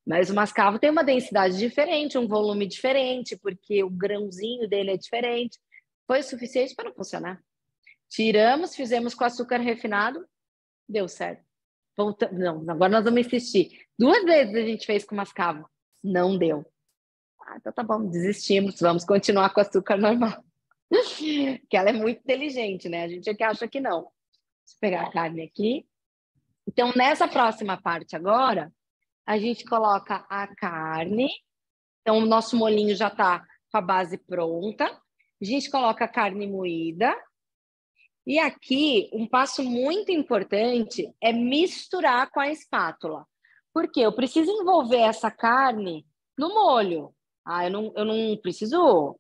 Mas o mascavo tem uma densidade diferente, um volume diferente, porque o grãozinho dele é diferente. Foi o suficiente para não funcionar. Tiramos, fizemos com açúcar refinado, deu certo. Não, agora nós vamos insistir. 2 vezes a gente fez com mascavo, não deu. Então tá bom, desistimos, vamos continuar com açúcar normal. Que ela é muito inteligente, né? A gente é que acha que não. Deixa eu pegar a carne aqui. Então, nessa próxima parte agora, a gente coloca a carne. Então, o nosso molinho já está com a base pronta. A gente coloca a carne moída. E aqui, um passo muito importante é misturar com a espátula. Porque eu preciso envolver essa carne no molho. Eu não preciso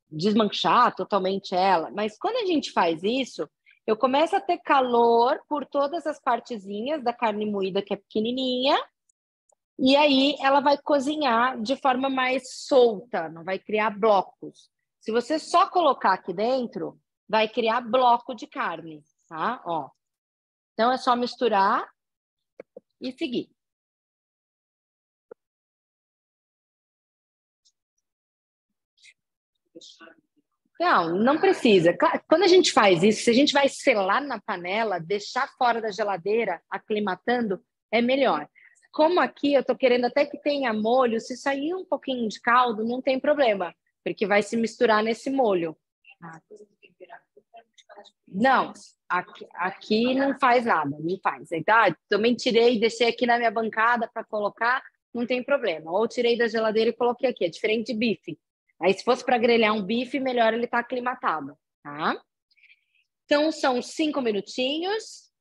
desmanchar totalmente ela. Mas quando a gente faz isso, eu começo a ter calor por todas as partezinhas da carne moída, que é pequenininha. E aí ela vai cozinhar de forma mais solta, não vai criar blocos. Se você só colocar aqui dentro, vai criar bloco de carne, tá? Ó. Então é só misturar e seguir. Não precisa. Quando a gente faz isso, se a gente vai selar na panela, deixar fora da geladeira, aclimatando, é melhor. Como aqui eu estou querendo até que tenha molho, se sair um pouquinho de caldo, não tem problema, porque vai se misturar nesse molho. Não, aqui não faz nada, não faz. Então, também tirei e deixei aqui na minha bancada para colocar, não tem problema. Ou tirei da geladeira e coloquei aqui, é diferente de bife. Aí, se fosse para grelhar um bife, melhor ele estar aclimatado, tá? Então, são 5 minutinhos.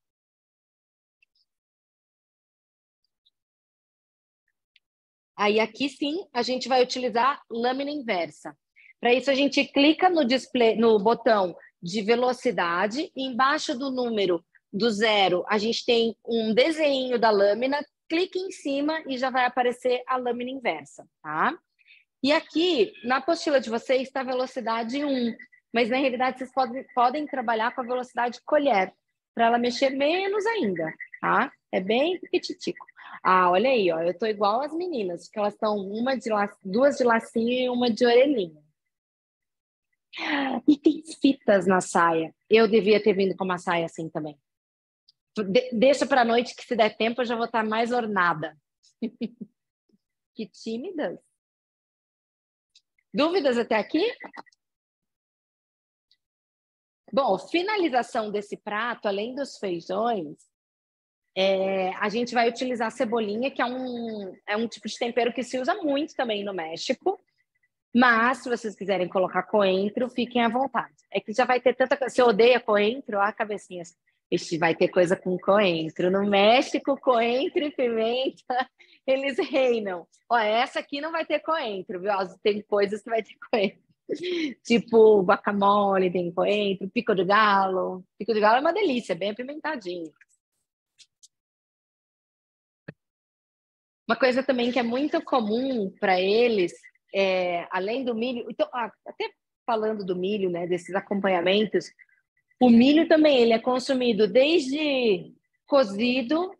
Aí, aqui sim, a gente vai utilizar lâmina inversa. Para isso, a gente clica no display, no botão de velocidade, e embaixo do número do 0, a gente tem um desenho da lâmina, clique em cima e já vai aparecer a lâmina inversa, tá? E aqui, na apostila de vocês, está a velocidade 1, mas na realidade vocês podem trabalhar com a velocidade colher, para ela mexer menos ainda, tá? É bem petitico. Olha aí, ó, eu estou igual as meninas, que elas estão duas de lacinho e uma de orelhinha. E tem fitas na saia. Eu devia ter vindo com uma saia assim também. Deixa para a noite que, se der tempo, eu já vou estar mais ornada. Que tímidas. Dúvidas até aqui? Bom, finalização desse prato, além dos feijões, a gente vai utilizar cebolinha, que é um tipo de tempero que se usa muito também no México. Mas, se vocês quiserem colocar coentro, fiquem à vontade. É que já vai ter tanta coisa. Você odeia coentro? Ah, cabecinhas. Ixi, vai ter coisa com coentro. No México, coentro e pimenta, eles reinam. Ó, essa aqui não vai ter coentro, viu? Tem coisas que vai ter coentro. Tipo guacamole tem coentro, pico de galo. Pico de galo é uma delícia, bem apimentadinho. Uma coisa também que é muito comum para eles, além do milho... Então, até falando do milho, né, desses acompanhamentos, o milho também ele é consumido desde cozido,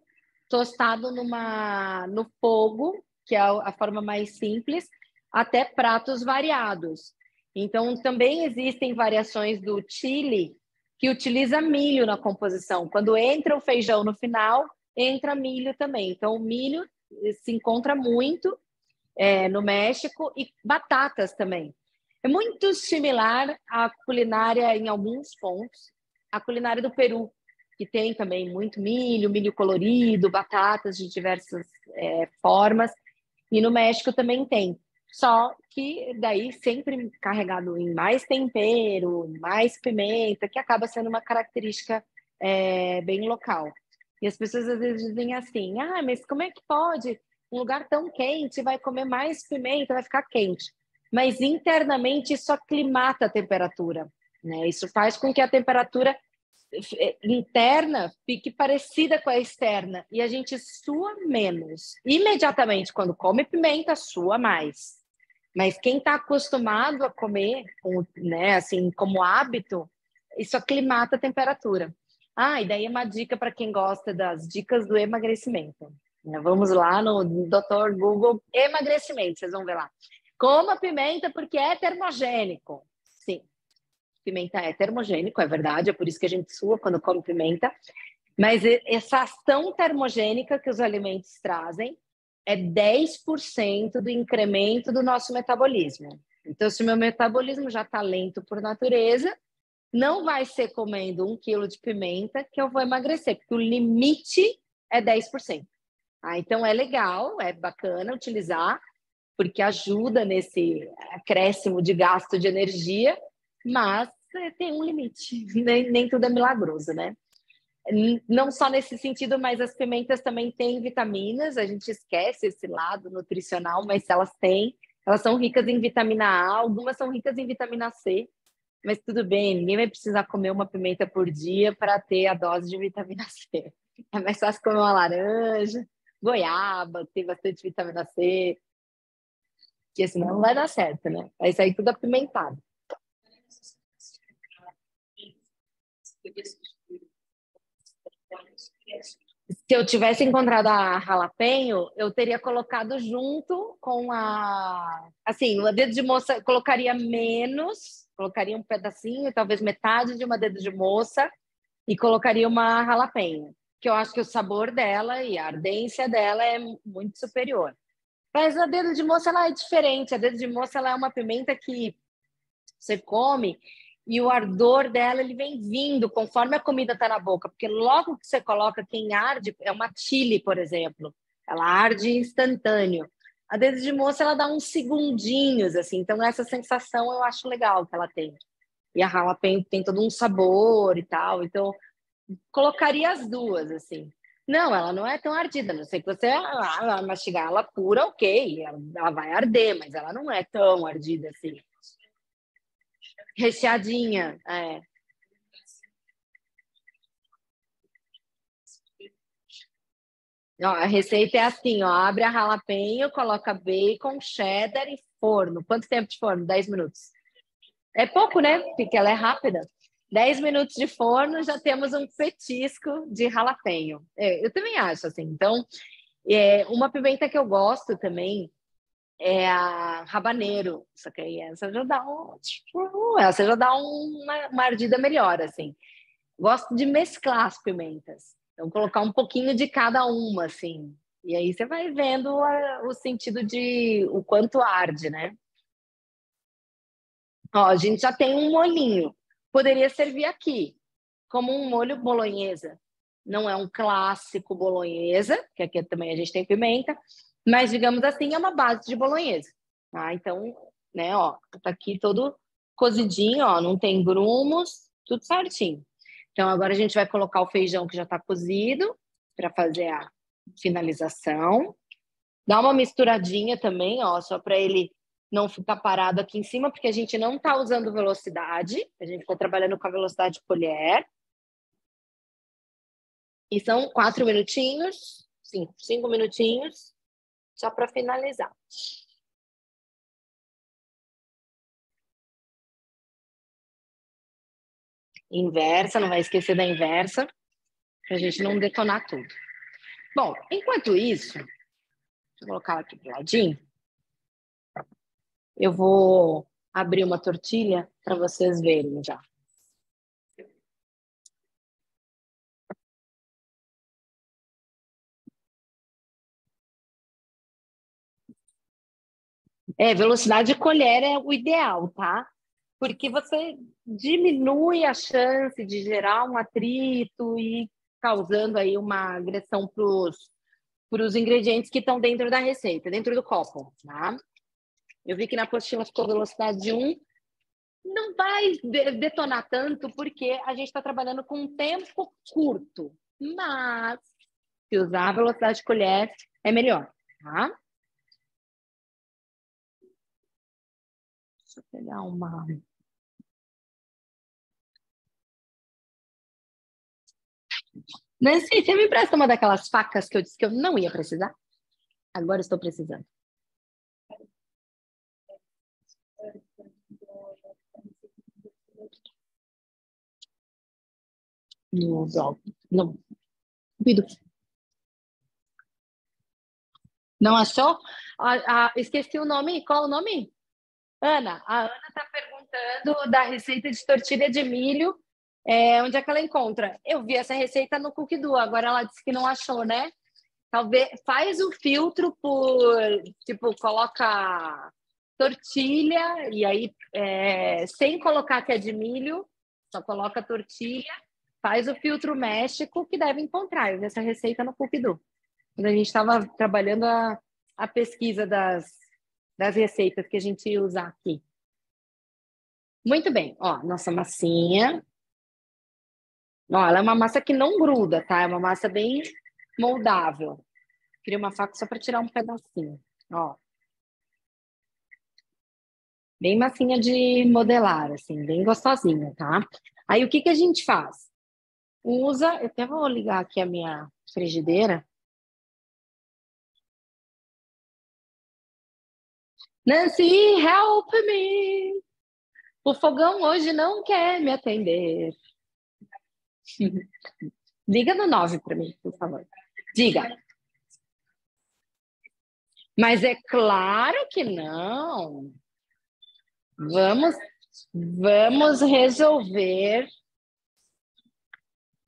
tostado no fogo, que é a forma mais simples, até pratos variados. Então, também existem variações do Chile que utiliza milho na composição. Quando entra o feijão no final, entra milho também. Então, o milho se encontra muito no México, e batatas também. É muito similar à culinária, em alguns pontos, à culinária do Peru, que tem também muito milho, milho colorido, batatas de diversas formas, e no México também tem. Só que daí sempre carregado em mais tempero, mais pimenta, que acaba sendo uma característica bem local. E as pessoas às vezes dizem assim, mas como é que pode? Um lugar tão quente vai comer mais pimenta, vai ficar quente. Mas internamente isso aclimata a temperatura, né? Isso faz com que a temperatura interna fique parecida com a externa e a gente sua menos. Imediatamente, quando come pimenta, sua mais. Mas quem está acostumado a comer, né, assim, como hábito, isso aclimata a temperatura. E daí é uma dica para quem gosta das dicas do emagrecimento. Vamos lá no Dr. Google emagrecimento, vocês vão ver lá. Coma pimenta porque é termogênico. Sim, pimenta é termogênico, é verdade, é por isso que a gente sua quando come pimenta. Mas essa ação termogênica que os alimentos trazem é 10% do incremento do nosso metabolismo. Então, se o meu metabolismo já está lento por natureza, não vai ser comendo 1 quilo de pimenta que eu vou emagrecer, porque o limite é 10%. Então, é legal, é bacana utilizar, porque ajuda nesse acréscimo de gasto de energia, mas tem um limite, nem tudo é milagroso, né? Não só nesse sentido, mas as pimentas também têm vitaminas, a gente esquece esse lado nutricional, mas elas têm, elas são ricas em vitamina A, algumas são ricas em vitamina C, mas tudo bem, ninguém vai precisar comer uma pimenta por dia para ter a dose de vitamina C. É mais fácil comer uma laranja, goiaba, tem bastante vitamina C, porque senão não vai dar certo, né? Vai sair tudo apimentado. Se eu tivesse encontrado a jalapeño, eu teria colocado junto com assim, o dedo de moça, colocaria menos, colocaria um pedacinho, talvez metade de uma dedo de moça, e colocaria uma jalapeño, que eu acho que o sabor dela e a ardência dela é muito superior. Mas a dedo de moça, ela é diferente. A dedo de moça, ela é uma pimenta que você come e o ardor dela, ele vem vindo conforme a comida está na boca, porque logo que você coloca, quem arde, é uma chili, por exemplo, ela arde instantâneo. A dedo de moça, ela dá uns segundinhos, assim, então essa sensação eu acho legal que ela tem. E a jalapeño tem todo um sabor e tal, então colocaria as duas, assim. Não, ela não é tão ardida, não sei que você mastigar ela pura, ok, ela vai arder, mas ela não é tão ardida assim. Recheadinha, Ó, a receita é assim, ó, abre a jalapeño, coloca bacon, cheddar e forno. Quanto tempo de forno? 10 minutos. É pouco, né? Porque ela é rápida. 10 minutos de forno, já temos um petisco de jalapeño. Eu também acho assim. Então, uma pimenta que eu gosto também, é a habanero. Só que aí essa já dá uma ardida melhor, assim. Gosto de mesclar as pimentas. Então, colocar um pouquinho de cada uma, assim. E aí você vai vendo o sentido de o quanto arde, né? Ó, a gente já tem um molhinho. Poderia servir aqui, como um molho bolonhesa. Não é um clássico bolonhesa, que aqui também a gente tem pimenta, mas, digamos assim, é uma base de bolonhesa. Tá? Então, né, ó, tá aqui todo cozidinho, ó, não tem grumos, tudo certinho. Então, agora a gente vai colocar o feijão que já está cozido para fazer a finalização. Dá uma misturadinha também, ó, só para ele não ficar parado aqui em cima, porque a gente não está usando velocidade, a gente está trabalhando com a velocidade de colher. E são 4 minutinhos, 5 minutinhos, só para finalizar. Inversa, não vai esquecer da inversa, para a gente não detonar tudo. Bom, enquanto isso, deixa eu colocar aqui pro ladinho. Eu vou abrir uma tortilha para vocês verem já. Velocidade de colher é o ideal, tá? Porque você diminui a chance de gerar um atrito e causando aí uma agressão para os ingredientes que estão dentro da receita, dentro do copo, tá? Eu vi que na apostila ficou velocidade de 1. Não vai detonar tanto, porque a gente está trabalhando com um tempo curto. Mas, se usar a velocidade de colher, é melhor, tá? Deixa eu pegar uma... Nancy, você me empresta uma daquelas facas que eu disse que eu não ia precisar? Agora estou precisando. No blog. Não. Cuido. Não achou? Esqueci o nome. Qual o nome? Ana. A Ana está perguntando da receita de tortilha de milho. Onde é que ela encontra? Eu vi essa receita no Cookidoo. Agora ela disse que não achou, né? Talvez faz o filtro por, tipo, coloca tortilha e aí sem colocar que é de milho, só coloca tortilha, faz o filtro México que deve encontrar. Eu vi essa receita no Cookidoo. Quando a gente estava trabalhando a pesquisa das receitas que a gente ia usar aqui. Muito bem, ó, nossa massinha. Ó, ela é uma massa que não gruda, tá? É uma massa bem moldável. Queria uma faca só para tirar um pedacinho, ó. Bem massinha de modelar, assim, bem gostosinha, tá? Aí, o que a gente faz? Eu até vou ligar aqui a minha frigideira. Nancy, help me! O fogão hoje não quer me atender. Liga no 9 para mim, por favor. Diga. Mas é claro que não. Vamos resolver.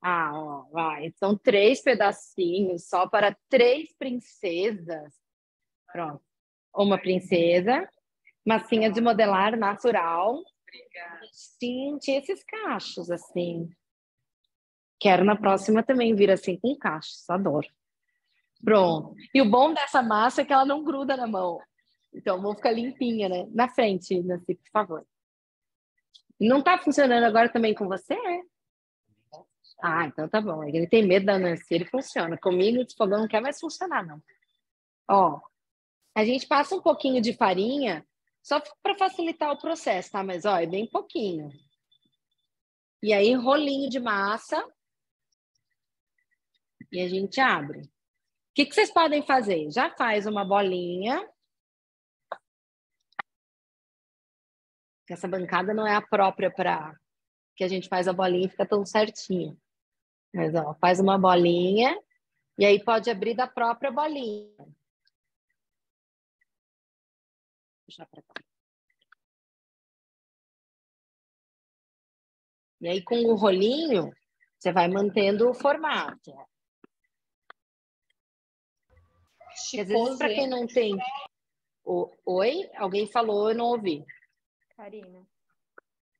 Ó, vai. São 3 pedacinhos só para 3 princesas. Pronto. Uma princesa. Massinha de modelar natural. Sim, tinha esses cachos, assim. Quero na próxima também vir assim com cachos. Adoro. Pronto. E o bom dessa massa é que ela não gruda na mão. Então, vou ficar limpinha, né? Na frente, Nancy, por favor. Não tá funcionando agora também com você, é? Ah, então tá bom. Ele tem medo da Nancy, ele funciona. Comigo, esse fogão não quer mais funcionar, não. Ó, a gente passa um pouquinho de farinha só para facilitar o processo, tá? Mas, ó, é bem pouquinho. E aí, rolinho de massa. E a gente abre. O que vocês podem fazer? Já faz uma bolinha. Essa bancada não é a própria para que a gente faz a bolinha e fica tão certinho. Mas, ó, faz uma bolinha e aí pode abrir da própria bolinha. puxar para cá. E aí, com o rolinho, você vai mantendo o formato. Às vezes, para quem não tem... Oi? Alguém falou, eu não ouvi. Karina,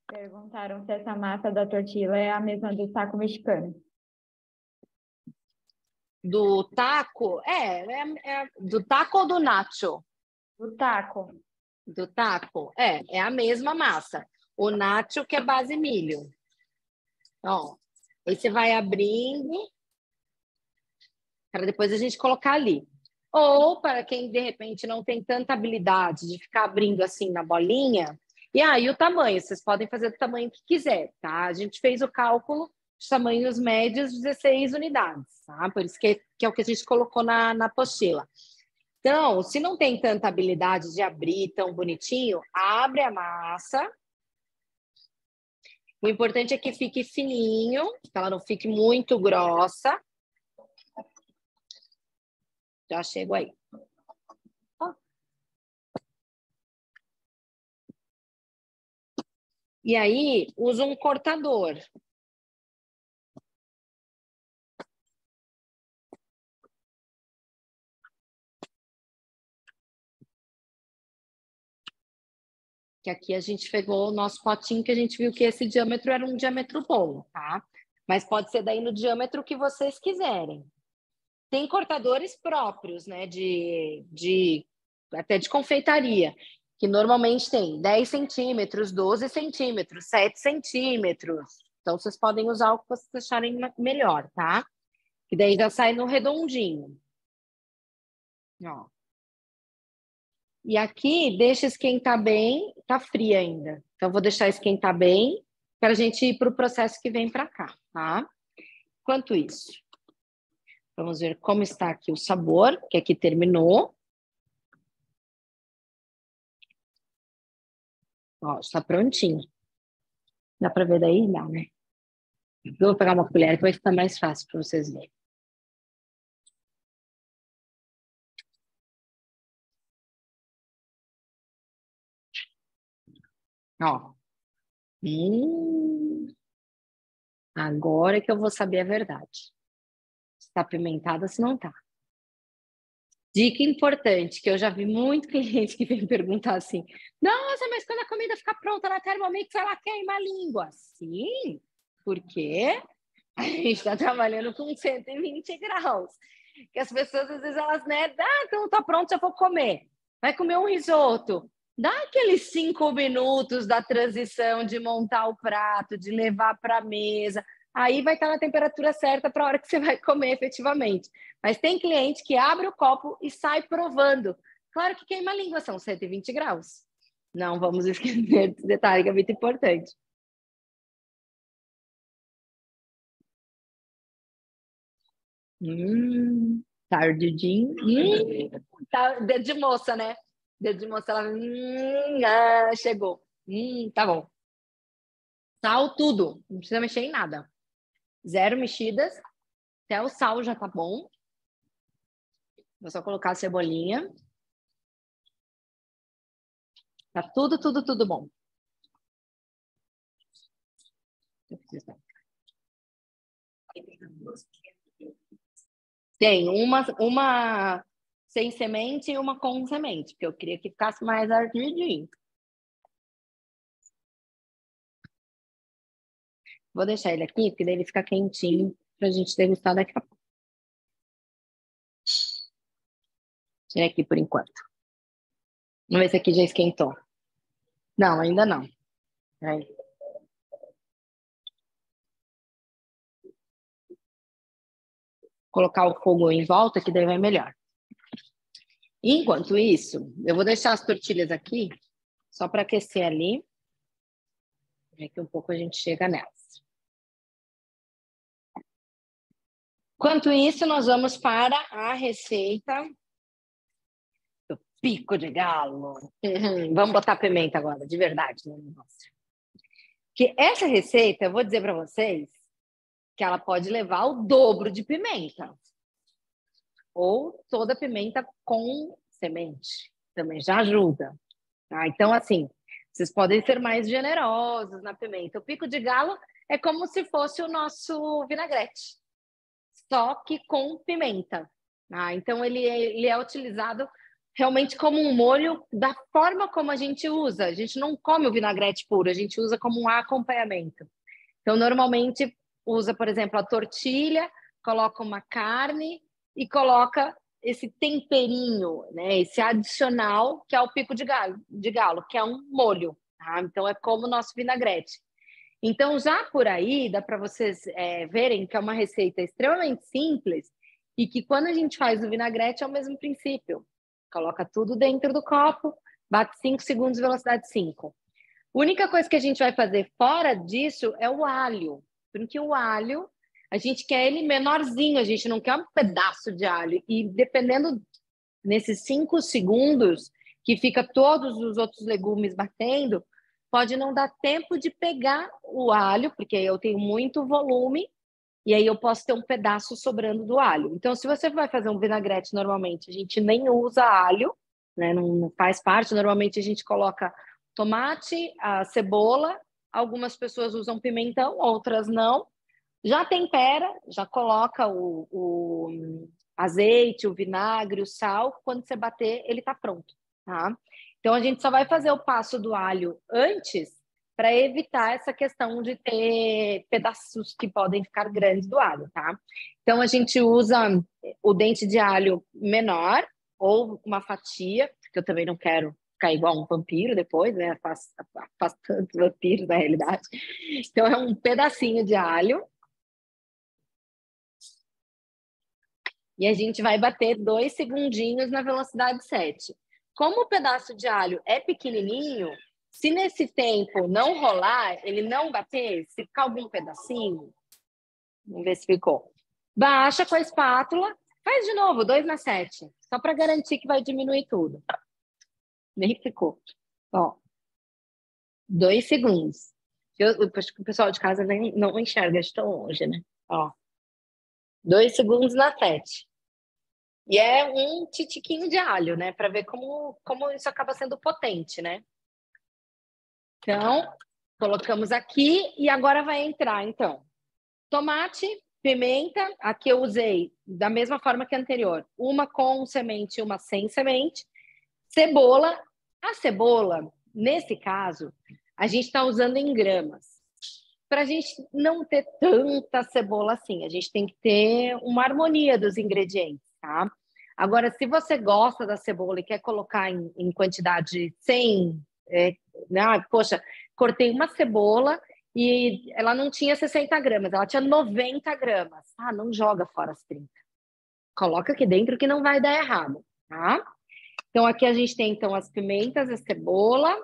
perguntaram se essa massa da tortilha é a mesma do taco mexicano. Do taco? Do taco ou do nacho? Do taco. Do taco? É a mesma massa. O nacho que é base milho. Ó, aí você vai abrindo para depois a gente colocar ali. Ou para quem, de repente, não tem tanta habilidade de ficar abrindo assim na bolinha. E aí o tamanho, vocês podem fazer do tamanho que quiser, tá? A gente fez o cálculo de tamanhos médios, 16 unidades, tá? Por isso que é o que a gente colocou na apostila. Então, se não tem tanta habilidade de abrir tão bonitinho, abre a massa. O importante é que fique fininho, que ela não fique muito grossa. Já chego aí. Ó. E aí, usa um cortador. Que aqui a gente pegou o nosso potinho, que a gente viu que esse diâmetro era um diâmetro bom, tá? Mas pode ser daí no diâmetro que vocês quiserem. Tem cortadores próprios, né? Até de confeitaria, que normalmente tem 10 centímetros, 12 centímetros, 7 centímetros. Então, vocês podem usar o que vocês acharem melhor, tá? Que daí já sai no redondinho. Ó. E aqui, deixa esquentar bem, tá fria ainda. Então, vou deixar esquentar bem para a gente ir para o processo que vem para cá, tá? Enquanto isso, vamos ver como está aqui o sabor, que aqui terminou. Ó, está prontinho. Dá para ver daí? Dá, né? Eu vou pegar uma colher que vai ficar mais fácil para vocês verem. Ó. Agora que eu vou saber a verdade. Se tá apimentada, se não tá. Dica importante, que eu já vi muito cliente que vem perguntar assim: nossa, mas quando a comida ficar pronta na Thermomix, ela queima a língua. Sim, porque a gente está trabalhando com 120 graus. Que as pessoas, às vezes, elas, né, então tá pronto, já vou comer. Vai comer um risoto. Dá aqueles 5 minutos da transição de montar o prato, de levar para a mesa. Aí vai estar na temperatura certa para a hora que você vai comer, efetivamente. Mas tem cliente que abre o copo e sai provando. Claro que queima a língua, são 120 graus. Não vamos esquecer desse detalhe, que é muito importante. Tá ardidinho. Tá, dedo de moça, né? Dedo de moça, ela chegou. Tá bom. Sal tudo, não precisa mexer em nada. 0 mexidas, até o sal já tá bom. Vou só colocar a cebolinha. Tá tudo bom. Tem uma sem semente e uma com semente, porque eu queria que ficasse mais ardidinho. Vou deixar ele aqui, porque daí ele fica quentinho pra gente degustar daqui a pouco. Tirei aqui por enquanto. Vamos ver se aqui já esquentou. Não, ainda não. Aí. Colocar o fogo em volta, que daí vai melhor. Enquanto isso, eu vou deixar as tortilhas aqui, só para aquecer ali. Daqui um pouco a gente chega nelas. Enquanto isso, nós vamos para a receita do pico de galo. Vamos botar pimenta agora, de verdade, no negócio. Que essa receita, eu vou dizer para vocês, que ela pode levar o dobro de pimenta. Ou toda pimenta com semente. Também já ajuda. Tá? Então, assim, vocês podem ser mais generosos na pimenta. O pico de galo é como se fosse o nosso vinagrete, só que com pimenta. Tá? Então, ele é utilizado realmente como um molho da forma como a gente usa. A gente não come o vinagrete puro, a gente usa como um acompanhamento. Então, normalmente, usa, por exemplo, a tortilha, coloca uma carne e coloca esse temperinho, né? Esse adicional, que é o pico de galo, que é um molho. Tá? Então, é como o nosso vinagrete. Então, já por aí, dá para vocês verem que é uma receita extremamente simples e que quando a gente faz o vinagrete é o mesmo princípio. Coloca tudo dentro do copo, bate 5 segundos, velocidade 5. A única coisa que a gente vai fazer fora disso é o alho. Porque o alho, a gente quer ele menorzinho, a gente não quer um pedaço de alho. E dependendo nesses 5 segundos que fica todos os outros legumes batendo, pode não dar tempo de pegar o alho, porque eu tenho muito volume, e aí eu posso ter um pedaço sobrando do alho. Então, se você vai fazer um vinagrete normalmente, a gente nem usa alho, né? Não faz parte. Normalmente a gente coloca tomate, a cebola, algumas pessoas usam pimentão, outras não. Já tempera, já coloca o azeite, o vinagre, o sal. Quando você bater, ele está pronto, tá? Então, a gente só vai fazer o passo do alho antes para evitar essa questão de ter pedaços que podem ficar grandes do alho, tá? Então, a gente usa o dente de alho menor ou uma fatia, porque eu também não quero ficar igual um vampiro depois, né? Faz tantos vampiros na realidade. Então, é um pedacinho de alho. E a gente vai bater 2 segundinhos na velocidade 7. Como o pedaço de alho é pequenininho, se nesse tempo não rolar, ele não bater, se ficar algum pedacinho, vamos ver se ficou. Baixa com a espátula, faz de novo, 2 na 7, só para garantir que vai diminuir tudo. Nem ficou. Ó, 2 segundos. Acho que o pessoal de casa não enxerga de tão longe, né? Ó, 2 segundos na 7. E é um titiquinho de alho, né? Para ver como isso acaba sendo potente, né? Então, colocamos aqui e agora vai entrar, então, tomate, pimenta. Aqui eu usei da mesma forma que a anterior. Uma com semente e uma sem semente. Cebola. A cebola, nesse caso, a gente está usando em gramas. Para a gente não ter tanta cebola assim, a gente tem que ter uma harmonia dos ingredientes, tá? Agora, se você gosta da cebola e quer colocar em quantidade sem... né? Poxa, cortei uma cebola e ela não tinha 60 gramas, ela tinha 90 gramas. Ah, não joga fora as 30. Coloca aqui dentro que não vai dar errado, tá? Então, aqui a gente tem, então, as pimentas, a cebola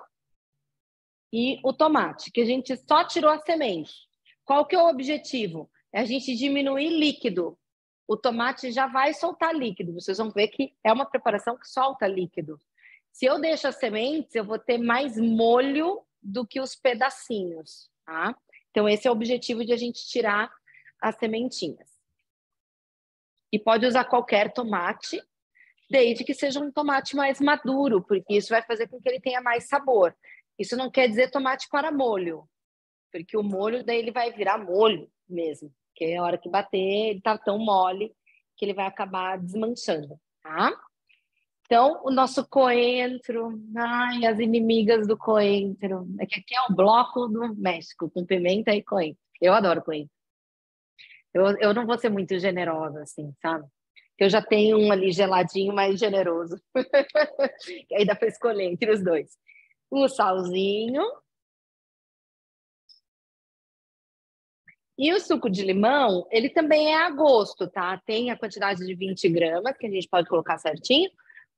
e o tomate, que a gente só tirou a semente. Qual que é o objetivo? É a gente diminuir líquido. O tomate já vai soltar líquido. Vocês vão ver que é uma preparação que solta líquido. Se eu deixo as sementes, eu vou ter mais molho do que os pedacinhos, tá? Então, esse é o objetivo de a gente tirar as sementinhas. E pode usar qualquer tomate, desde que seja um tomate mais maduro, porque isso vai fazer com que ele tenha mais sabor. Isso não quer dizer tomate para molho, porque o molho daí ele vai virar molho mesmo, porque a hora que bater ele tá tão mole que ele vai acabar desmanchando, tá? Então, o nosso coentro, ai, as inimigas do coentro, é que aqui é o bloco do México, com pimenta e coentro. Eu adoro coentro. Eu não vou ser muito generosa, assim, sabe? Eu já tenho um ali geladinho mais generoso. Aí dá para escolher entre os dois. O salzinho. E o suco de limão, ele também é a gosto, tá? Tem a quantidade de 20 gramas, que a gente pode colocar certinho.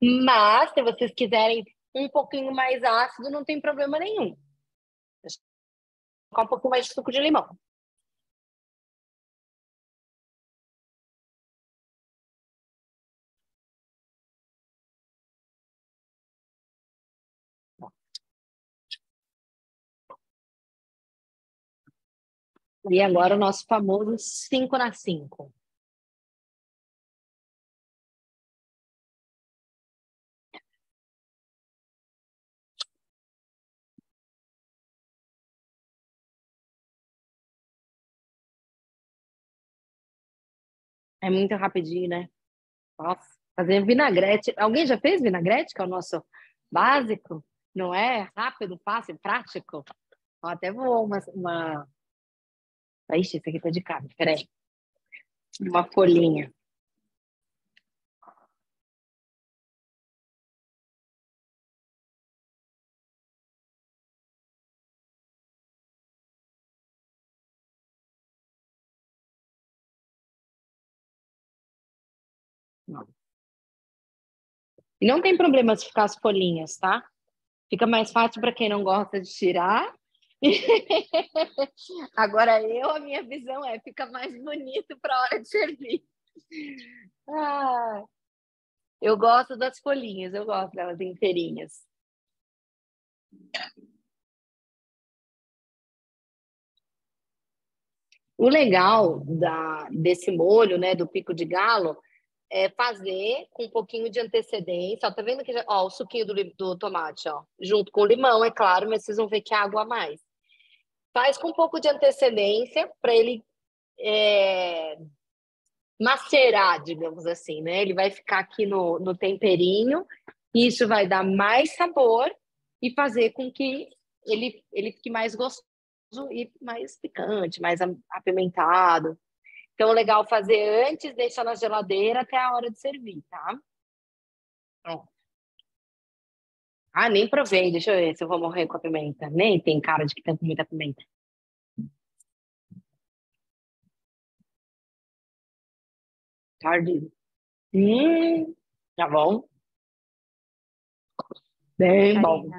Mas, se vocês quiserem um pouquinho mais ácido, não tem problema nenhum. Deixa eu colocar um pouquinho mais de suco de limão. E agora o nosso famoso 5 na 5. É muito rapidinho, né? Nossa, fazer vinagrete. Alguém já fez vinagrete, que é o nosso básico? Não é? Rápido, fácil, prático. Ó, até voou uma... Ixi, esse aqui tá de carne, peraí. Uma folhinha. Não. E não tem problema se ficar as folhinhas, tá? Fica mais fácil para quem não gosta de tirar. Agora a minha visão fica mais bonito para a hora de servir. Ah, eu gosto das folhinhas, eu gosto delas inteirinhas. O legal desse molho, né, do pico de galo, é fazer com um pouquinho de antecedência. Ó, tá vendo que ó, o suquinho do tomate, ó, junto com o limão, é claro, mas vocês vão ver que há água a mais. Faz com um pouco de antecedência para ele macerar, digamos assim, né? Ele vai ficar aqui no temperinho, e isso vai dar mais sabor e fazer com que ele fique mais gostoso e mais picante, mais apimentado. Então, legal fazer antes, deixar na geladeira até a hora de servir, tá? Ó. Ah, nem provei. Deixa eu ver se eu vou morrer com a pimenta. Nem tem cara de que tem muita pimenta. Tarde. Tá bom. Bem bom.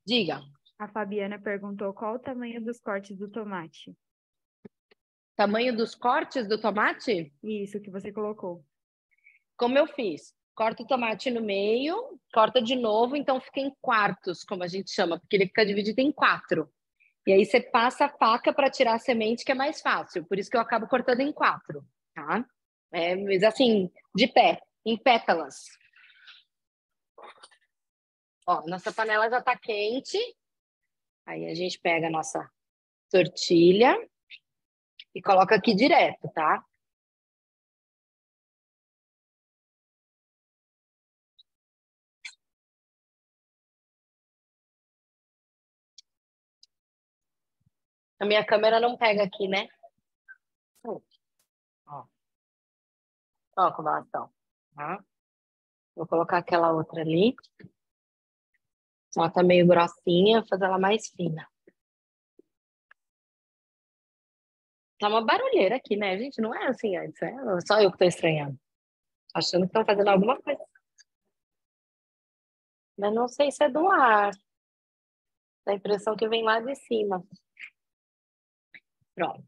Diga. A Fabiana perguntou qual o tamanho dos cortes do tomate. Tamanho dos cortes do tomate? Isso que você colocou. Como eu fiz? Corta o tomate no meio, corta de novo, então fica em quartos, como a gente chama, porque ele fica dividido em 4. E aí você passa a faca para tirar a semente, que é mais fácil. Por isso que eu acabo cortando em 4, tá? Mas assim, de pé, em pétalas. Ó, nossa panela já tá quente. Aí a gente pega a nossa tortilha e coloca aqui direto, tá? A minha câmera não pega aqui, né? Ó, ó como elas estão, tá? Vou colocar aquela outra ali. Ela tá meio grossinha, vou fazer ela mais fina. Tá uma barulheira aqui, né, gente? Não é assim antes, é só eu que tô estranhando. Achando que estão fazendo alguma coisa. Mas não sei se é do ar. Dá a impressão que vem lá de cima. Pronto.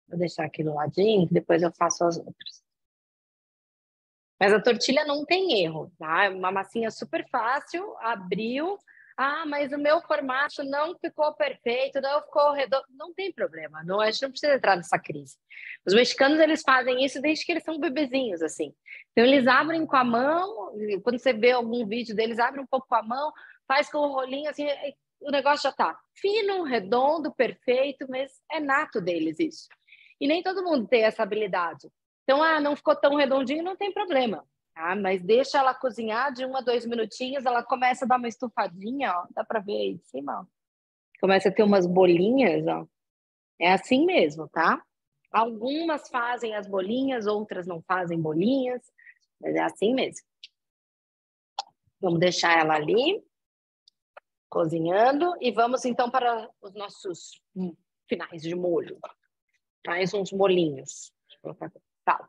Vou deixar aqui do ladinho, que depois eu faço as outras. Mas a tortilha não tem erro, tá? É uma massinha super fácil, abriu. Ah, mas o meu formato não ficou perfeito, não ficou redondo. Não tem problema, não, a gente não precisa entrar nessa crise. Os mexicanos, eles fazem isso desde que eles são bebezinhos, assim. Então, eles abrem com a mão, quando você vê algum vídeo deles, abrem um pouco com a mão, faz com o rolinho, assim, o negócio já tá fino, redondo, perfeito, mas é nato deles isso. E nem todo mundo tem essa habilidade. Então, não ficou tão redondinho, não tem problema. Tá? Mas deixa ela cozinhar de 1 a 2 minutinhos, ela começa a dar uma estufadinha, ó, dá para ver aí de cima, ó. Começa a ter umas bolinhas, ó. É assim mesmo, tá? Algumas fazem as bolinhas, outras não fazem bolinhas, mas é assim mesmo. Vamos deixar ela ali, cozinhando, e vamos então para os nossos finais de molho. Mais uns molinhos. Deixa eu colocar sal.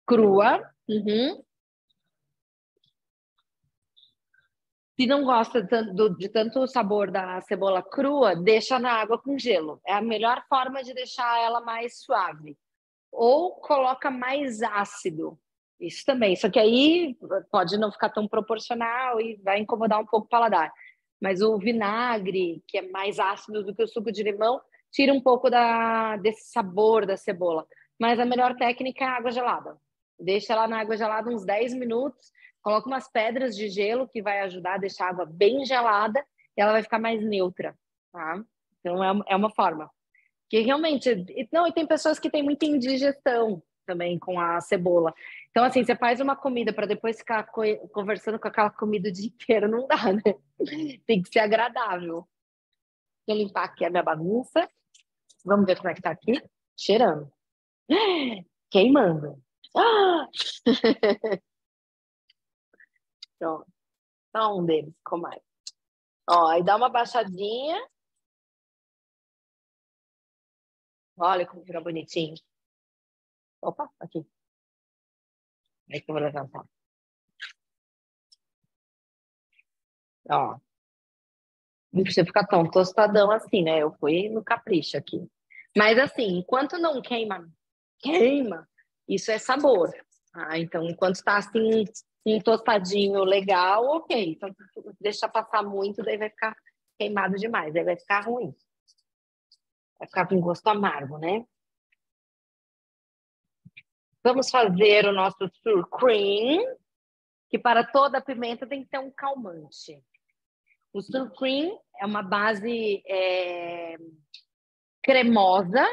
Crua. Uhum. Se não gosta de tanto sabor da cebola crua, deixa na água com gelo. É a melhor forma de deixar ela mais suave. Ou coloca mais ácido. Isso também. Só que aí pode não ficar tão proporcional e vai incomodar um pouco o paladar. Mas o vinagre, que é mais ácido do que o suco de limão, tira um pouco desse sabor da cebola. Mas a melhor técnica é a água gelada. Deixa ela na água gelada uns 10 minutos, coloca umas pedras de gelo que vai ajudar a deixar a água bem gelada e ela vai ficar mais neutra, tá? Então, é uma forma. Que realmente... Não, e tem pessoas que têm muita indigestão também com a cebola. Então, assim, você faz uma comida para depois ficar conversando com aquela comida o dia inteiro, não dá, né? Tem que ser agradável. Vou limpar aqui a minha bagunça. Vamos ver como é que tá aqui. Cheirando. Queimando. Ah! Pronto. Só um deles, ficou mais. Ó, aí dá uma baixadinha. Olha como fica bonitinho. Opa, aqui. Aí que eu vou levantar. Ó. Não precisa ficar tão tostadão assim, né? Eu fui no capricho aqui. Mas assim, enquanto não queima, isso é sabor. Ah, então, enquanto está assim, um tostadinho legal, ok. Então, se deixar passar muito, daí vai ficar queimado demais, aí vai ficar ruim. Vai ficar com gosto amargo, né? Vamos fazer o nosso sour cream, que para toda pimenta tem que ter um calmante. O sour cream é uma base cremosa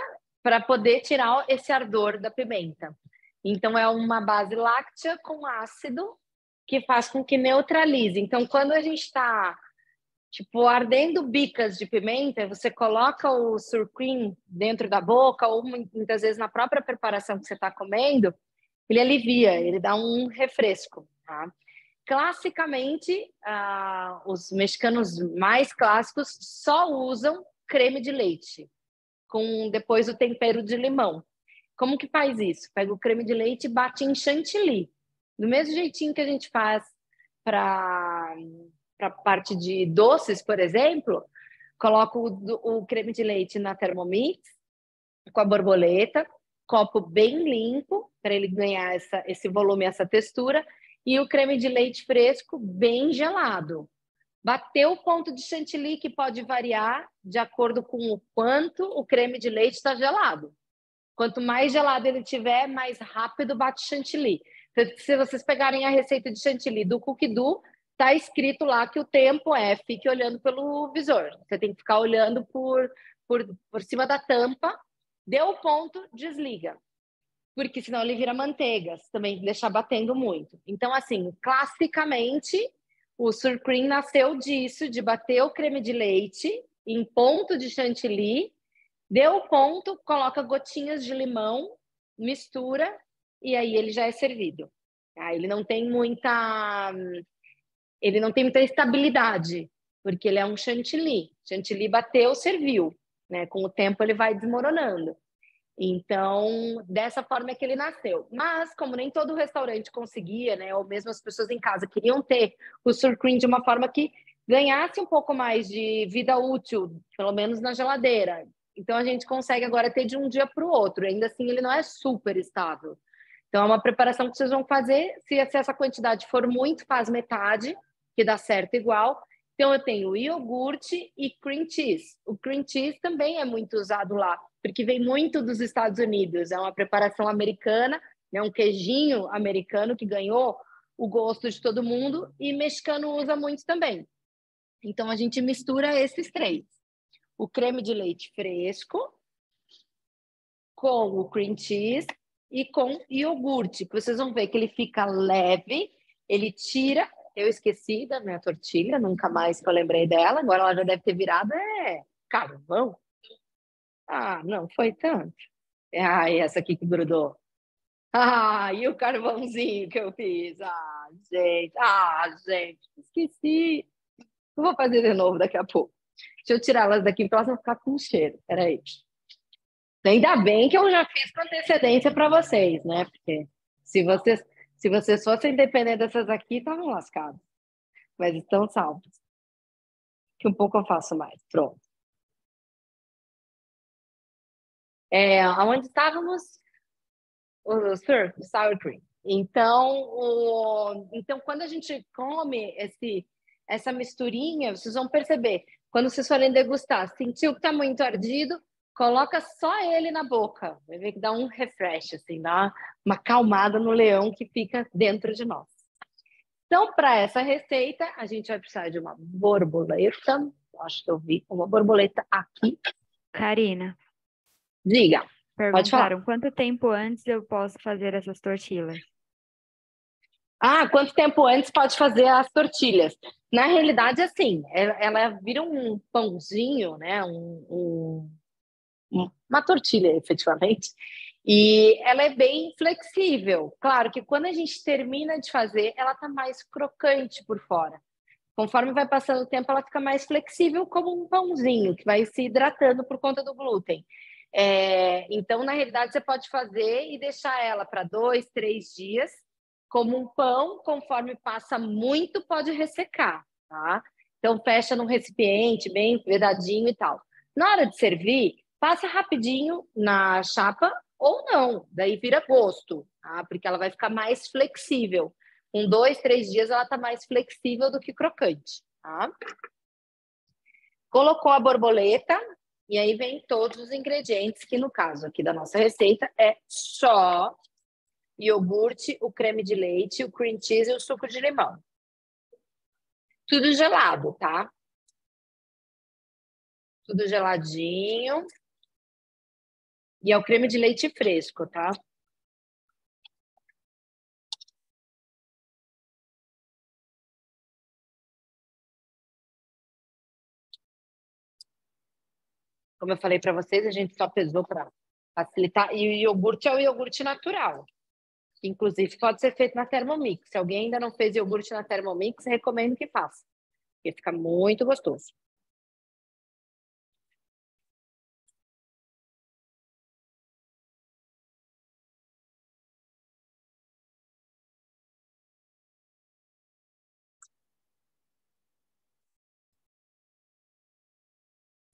para poder tirar esse ardor da pimenta. Então, é uma base láctea com ácido que faz com que neutralize. Então, quando a gente está, tipo, ardendo bicas de pimenta, você coloca o sour cream dentro da boca ou muitas vezes na própria preparação que você está comendo, ele alivia, ele dá um refresco, tá? Classicamente, os mexicanos mais clássicos só usam creme de leite, com depois o tempero de limão. Como que faz isso? Pega o creme de leite e bate em chantilly. Do mesmo jeitinho que a gente faz para a parte de doces, por exemplo, coloca o creme de leite na Thermomix, com a borboleta, copo bem limpo, para ele ganhar esse volume, essa textura, e o creme de leite fresco bem gelado. Bateu o ponto de chantilly, que pode variar de acordo com o quanto o creme de leite está gelado. Quanto mais gelado ele tiver, mais rápido bate chantilly. Então, se vocês pegarem a receita de chantilly do Cookie Do, está escrito lá que o tempo fique olhando pelo visor. Você tem que ficar olhando por cima da tampa. Deu o ponto, desliga. Porque senão ele vira manteiga. Você também tem que deixar batendo muito. Então, assim, classicamente, o sour cream nasceu disso, de bater o creme de leite em ponto de chantilly. Deu o ponto, coloca gotinhas de limão, mistura e aí ele já é servido. Ele não tem muita estabilidade, porque ele é um chantilly. Chantilly bateu, serviu, né? Com o tempo ele vai desmoronando. Então, dessa forma é que ele nasceu. Mas, como nem todo restaurante conseguia, né? Ou mesmo as pessoas em casa queriam ter o sour cream de uma forma que ganhasse um pouco mais de vida útil, pelo menos na geladeira. Então, a gente consegue agora ter de um dia para o outro. Ainda assim, ele não é super estável. Então, é uma preparação que vocês vão fazer. Se essa quantidade for muito, faz metade, que dá certo igual. Então, eu tenho iogurte e cream cheese. O cream cheese também é muito usado lá, porque vem muito dos Estados Unidos. É uma preparação americana, é um queijinho americano que ganhou o gosto de todo mundo e mexicano usa muito também. Então, a gente mistura esses três. O creme de leite fresco com o cream cheese e com iogurte, que vocês vão ver que ele fica leve, ele tira... Eu esqueci da minha tortilha, nunca mais que eu lembrei dela, agora ela já deve ter virado carvão. Ah, não foi tanto. E essa aqui que grudou. E o carvãozinho que eu fiz. Gente, esqueci. Eu vou fazer de novo daqui a pouco. Deixa eu tirar elas daqui, porque elas vão ficar com cheiro. Peraí. Ainda bem que eu já fiz com antecedência para vocês, né? Porque se vocês fossem depender dessas aqui, estavam lascados. Mas estão salvos. Que um pouco eu faço mais. Pronto. Onde estávamos? O sour cream. Então, quando a gente come essa misturinha, vocês vão perceber. Quando vocês forem degustar, sentiu que está muito ardido, coloca só ele na boca. Vai ver que dá um refresh, assim, dá uma acalmada no leão que fica dentro de nós. Então, para essa receita, a gente vai precisar de uma borboleta. Acho que eu vi uma borboleta aqui. Karina, Diga, pode falar. perguntaram quanto tempo antes eu posso fazer essas tortilhas? Quanto tempo antes pode fazer as tortilhas? Na realidade, assim, ela vira um pãozinho, né? Uma tortilha, efetivamente. E ela é bem flexível. Claro que quando a gente termina de fazer, ela está mais crocante por fora. Conforme vai passando o tempo, ela fica mais flexível, como um pãozinho, que vai se hidratando por conta do glúten. Então, na realidade, você pode fazer e deixar ela para 2, 3 dias, como um pão. Conforme passa muito, pode ressecar, tá? Então, fecha num recipiente bem vedadinho e tal. Na hora de servir, passa rapidinho na chapa ou não, daí vira gosto, tá? Porque ela vai ficar mais flexível. Com 2, 3 dias ela está mais flexível do que crocante, tá? Colocou a borboleta e aí vem todos os ingredientes, que no caso aqui da nossa receita é só iogurte, o creme de leite, o cream cheese e o suco de limão. Tudo gelado, tá? Tudo geladinho. E é o creme de leite fresco, tá? Como eu falei para vocês, a gente só pesou para facilitar. E o iogurte é o iogurte natural, que inclusive pode ser feito na Thermomix. Se alguém ainda não fez iogurte na Thermomix, recomendo que faça, porque fica muito gostoso.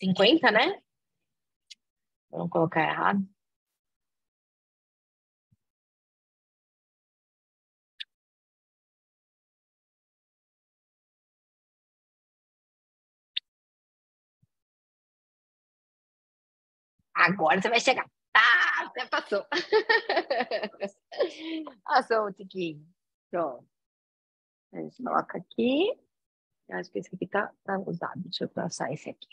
R$50, né? Vamos colocar errado. Agora você vai chegar. Até passou. Passou um tiquinho. Pronto. A gente coloca aqui. Eu acho que esse aqui tá usado. Deixa eu passar esse aqui.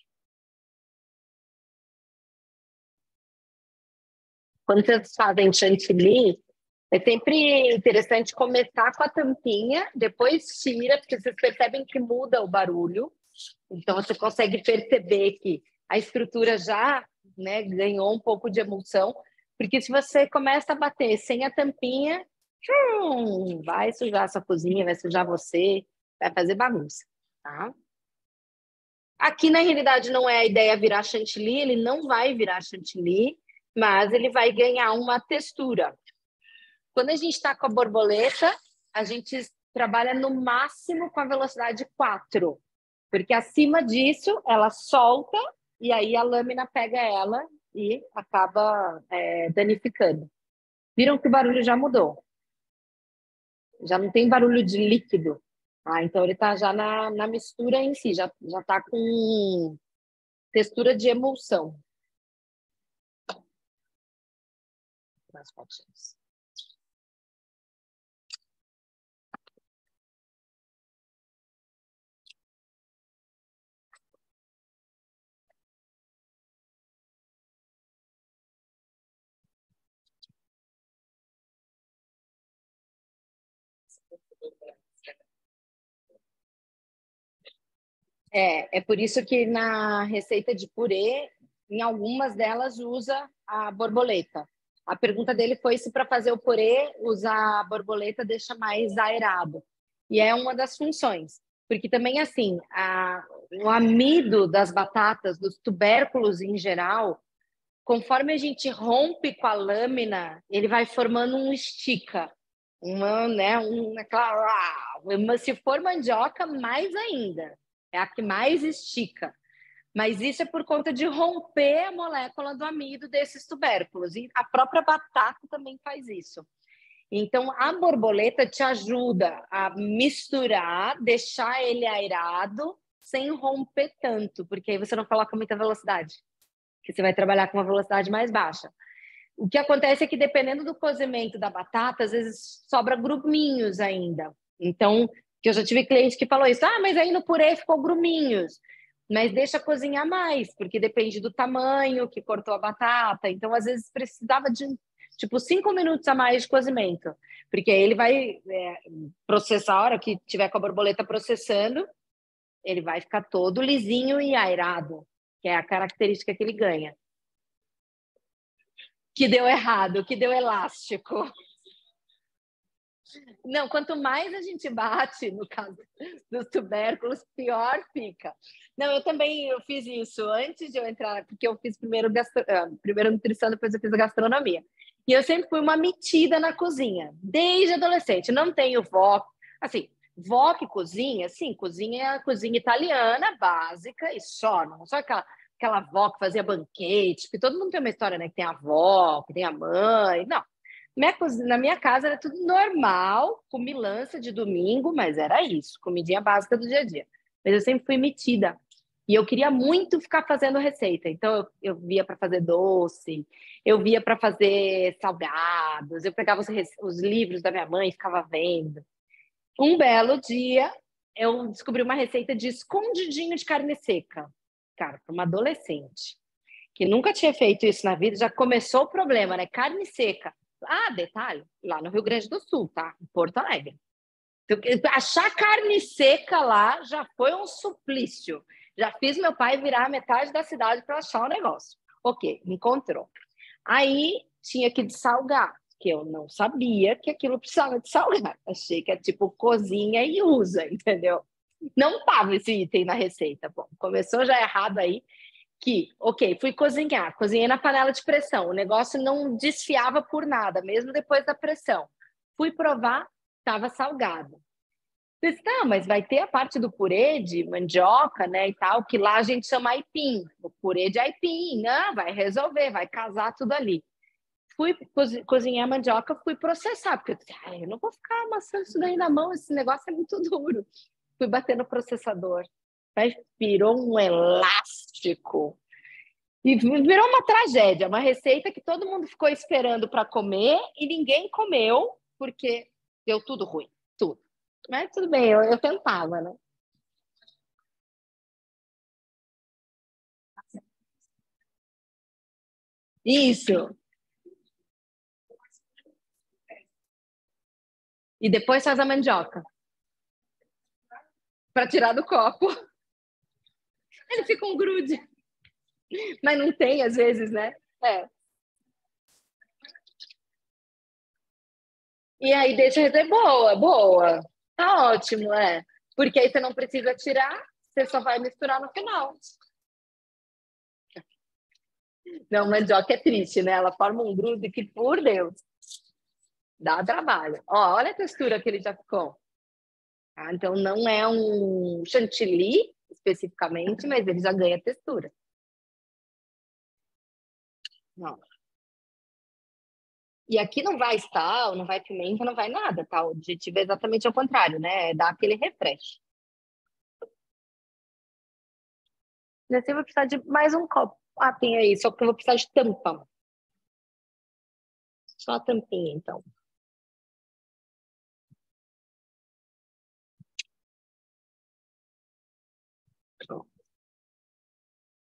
Quando vocês fazem chantilly, é sempre interessante começar com a tampinha, depois tira, porque vocês percebem que muda o barulho. Então, você consegue perceber que a estrutura já, né, ganhou um pouco de emulsão, porque se você começa a bater sem a tampinha, vai sujar a sua cozinha, vai sujar você, vai fazer bagunça, tá? Aqui, na realidade, não é a ideia virar chantilly, ele não vai virar chantilly, mas ele vai ganhar uma textura. Quando a gente está com a borboleta, a gente trabalha no máximo com a velocidade 4, porque acima disso ela solta e aí a lâmina pega ela e acaba danificando. Viram que o barulho já mudou? Já não tem barulho de líquido. Então ele está já na mistura em si, já está com textura de emulsão. Mais fotinhos. É por isso que na receita de purê, em algumas delas usa a borboleta. A pergunta dele foi se para fazer o purê usar a borboleta deixa mais aerado. E é uma das funções. Porque também, assim, o amido das batatas, dos tubérculos em geral, conforme a gente rompe com a lâmina, ele vai formando um estica. Se for mandioca, mais ainda. É a que mais estica. Mas isso é por conta de romper a molécula do amido desses tubérculos. E a própria batata também faz isso. Então, a borboleta te ajuda a misturar, deixar ele aerado, sem romper tanto, porque aí você não coloca muita velocidade, porque você vai trabalhar com uma velocidade mais baixa. O que acontece é que, dependendo do cozimento da batata, às vezes sobra gruminhos ainda. Então, Que eu já tive cliente que falou isso, mas aí no purê ficou gruminhos. Mas deixa cozinhar mais, porque depende do tamanho que cortou a batata. Então, às vezes, precisava de, 5 minutos a mais de cozimento. Porque aí ele vai processar, a hora que tiver com a borboleta processando, ele vai ficar todo lisinho e aerado, que é a característica que ele ganha. Que deu errado, que deu elástico. Não, quanto mais a gente bate, no caso dos tubérculos, pior fica. Não, eu fiz isso antes de eu entrar, porque eu fiz primeiro nutrição, depois eu fiz gastronomia. E eu sempre fui uma metida na cozinha, desde adolescente. Não tenho vó, assim, vó que cozinha, sim, cozinha italiana, básica e só, não só aquela avó que fazia banquete, porque todo mundo tem uma história, né, que tem a avó, que tem a mãe, não. Na minha casa era tudo normal, comilança de domingo, mas era isso, comidinha básica do dia a dia. Mas eu sempre fui metida. E eu queria muito ficar fazendo receita. Então, eu via para fazer doce, eu via para fazer salgados, eu pegava os livros da minha mãe e ficava vendo. Um belo dia, eu descobri uma receita de escondidinho de carne seca. Cara, para uma adolescente que nunca tinha feito isso na vida, já começou o problema, né? Carne seca. Detalhe, lá no Rio Grande do Sul, tá? Em Porto Alegre. Então, achar carne seca lá já foi um suplício. Já fiz meu pai virar metade da cidade para achar o negócio. Ok, encontrou. Aí tinha que dessalgar, que eu não sabia que aquilo precisava de salgar. Achei que é tipo cozinha e usa, entendeu? Não estava esse item na receita. Bom, começou já errado aí. Fui cozinhar, cozinhei na panela de pressão, o negócio não desfiava por nada, mesmo depois da pressão. Fui provar, estava salgado. Disse, mas vai ter a parte do purê de mandioca, né, e tal, que lá a gente chama aipim, o purê de aipim, não, vai resolver, vai casar tudo ali. Fui cozinhar a mandioca, fui processar, porque eu disse, eu não vou ficar amassando isso daí na mão, esse negócio é muito duro. Fui bater no processador. Aí virou um elástico. E virou uma tragédia, uma receita que todo mundo ficou esperando para comer e ninguém comeu, porque deu tudo ruim, tudo. Mas tudo bem, eu tentava, né? Isso. E depois faz a mandioca. Para tirar do copo. Ele fica um grude. Mas não tem, às vezes, né? E aí deixa a receita boa. Tá ótimo, Porque aí você não precisa tirar, você só vai misturar no final. Não, mandioca é triste, né? Ela forma um grude que, por Deus, dá trabalho. Olha a textura que ele já ficou. Então, não é um chantilly, especificamente, mas ele já ganha textura. Não. E aqui não vai sal, não vai pimenta, não vai nada, tá? O objetivo é exatamente ao contrário, né? É dar aquele refresh. Você vai precisar de mais um copo. Tem aí, só que eu vou precisar de tampa. Só a tampinha, então.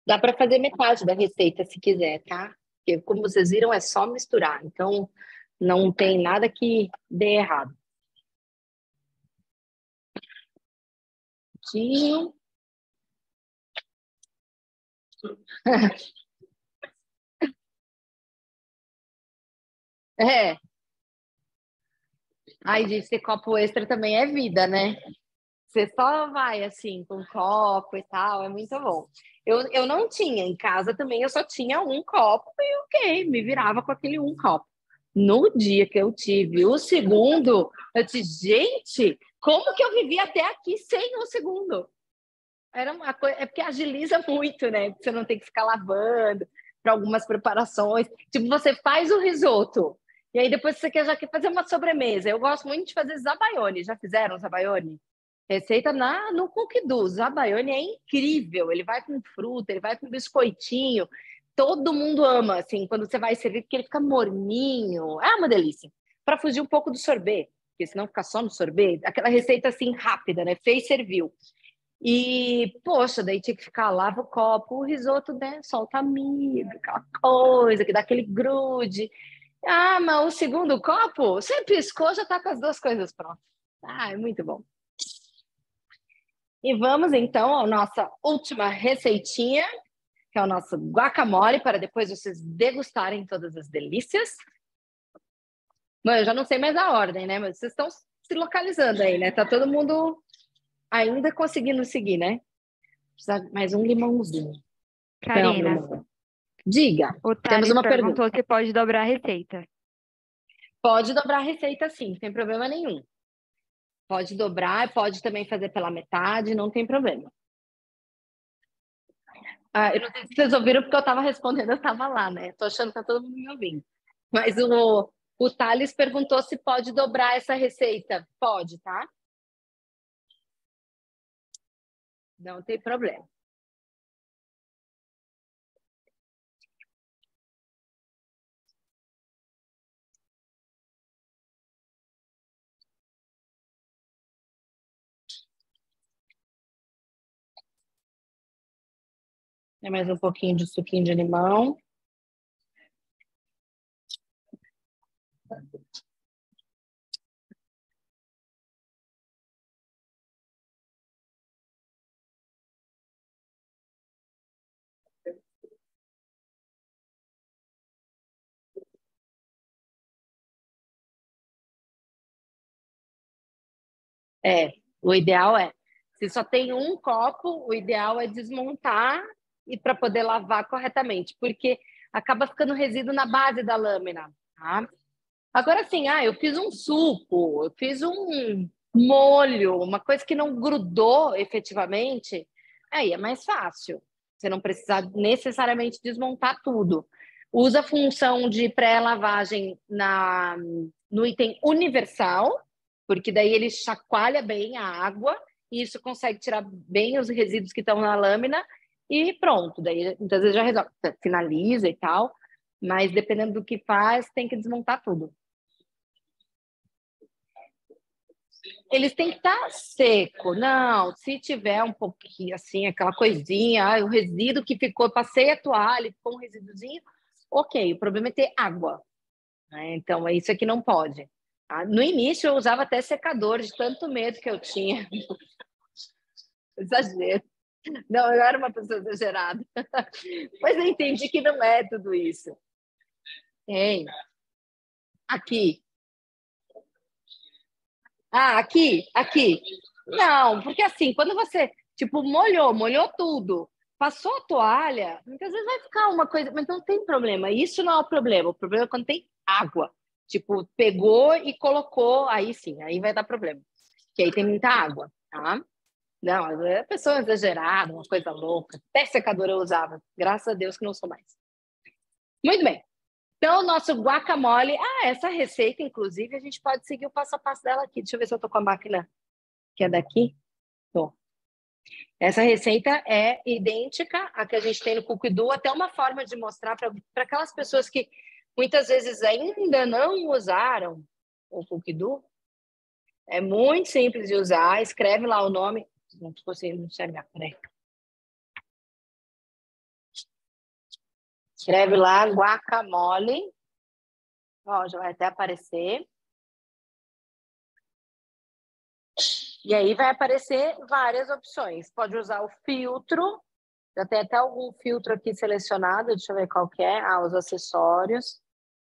Dá para fazer metade da receita se quiser, tá? Porque, como vocês viram, é só misturar. Então, não tem nada que dê errado. Aí diz que copo extra também é vida, né? Você só vai assim com copo e tal, é muito bom. Eu não tinha em casa também, eu só tinha um copo e ok, me virava com aquele um copo. No dia que eu tive o segundo, eu disse, gente, como que eu vivi até aqui sem o segundo? Era uma coisa, é porque agiliza muito, né? Você não tem que ficar lavando para algumas preparações. Tipo, você faz o risoto e aí depois você já quer fazer uma sobremesa. Eu gosto muito de fazer zabaione. Já fizeram zabaione? Receita no Cookie Do. Zabaione é incrível. Ele vai com fruta, ele vai com biscoitinho. Todo mundo ama, assim, quando você vai servir, porque ele fica morninho. É uma delícia. Para fugir um pouco do sorvete. porque senão fica só no sorvete. Aquela receita assim rápida, né? Fez, serviu. E, poxa, daí tinha que ficar, lava o copo, o risoto, né? Solta amigo, aquela coisa que dá aquele grude. Ah, mas o segundo copo, você piscou, já tá com as duas coisas prontas. Ah, é muito bom. E vamos então à nossa última receitinha, que é o nosso guacamole, para depois vocês degustarem todas as delícias. Bom, eu já não sei mais a ordem, né? Mas vocês estão se localizando aí, né? Tá todo mundo ainda conseguindo seguir, né? Precisa de mais um limãozinho. Karina, Não, diga, o temos Thales uma perguntou pergunta. se pode dobrar a receita. Pode dobrar a receita sim, não tem problema nenhum. Pode dobrar, pode também fazer pela metade, não tem problema. Ah, eu não sei se vocês ouviram porque eu estava respondendo, eu estava lá, né? Tô achando que tá todo mundo me ouvindo. Mas o Thales perguntou se pode dobrar essa receita. Pode, tá? Não tem problema. É mais um pouquinho de suquinho de limão. O ideal se só tem um copo, o ideal é desmontar e para poder lavar corretamente, porque acaba ficando resíduo na base da lâmina, tá? Agora sim, eu fiz um suco, eu fiz um molho, uma coisa que não grudou efetivamente, aí é mais fácil. Você não precisa necessariamente desmontar tudo. Usa a função de pré-lavagem no item universal, porque daí ele chacoalha bem a água e isso consegue tirar bem os resíduos que estão na lâmina e pronto. Daí muitas vezes já resolve, finaliza e tal, mas dependendo do que faz, tem que desmontar tudo. Eles têm que estar seco. Não, se tiver um pouquinho assim, aquela coisinha, o resíduo que ficou, passei a toalha, ficou um resíduozinho, ok. O problema é ter água, né? Então, isso aqui não pode. Tá? No início, eu usava até secador, de tanto medo que eu tinha. Exagero. Não, eu era uma pessoa exagerada. Mas eu entendi que não é tudo isso. Tem. Aqui. Aqui. Não, porque assim, quando você, tipo, molhou tudo, passou a toalha, muitas vezes vai ficar uma coisa, mas não tem problema. Isso não é o problema. O problema é quando tem água. Tipo, pegou e colocou, aí sim, aí vai dar problema. Que aí tem muita água, tá? Não, é pessoa exagerada, uma coisa louca. Até secador eu usava. Graças a Deus que não sou mais. Muito bem. Então, o nosso guacamole... essa receita, inclusive, a gente pode seguir o passo a passo dela aqui. Deixa eu ver se eu estou com a máquina que é daqui. Tô. Essa receita é idêntica à que a gente tem no Cookidoo, até uma forma de mostrar para aquelas pessoas que muitas vezes ainda não usaram o Cookidoo. É muito simples de usar. Escreve lá o nome. Não estou conseguindo enxergar, peraí. Escreve lá guacamole. Ó, já vai até aparecer. E aí vai aparecer várias opções. Pode usar o filtro. Já tem até algum filtro aqui selecionado. Deixa eu ver qual que é. Os acessórios.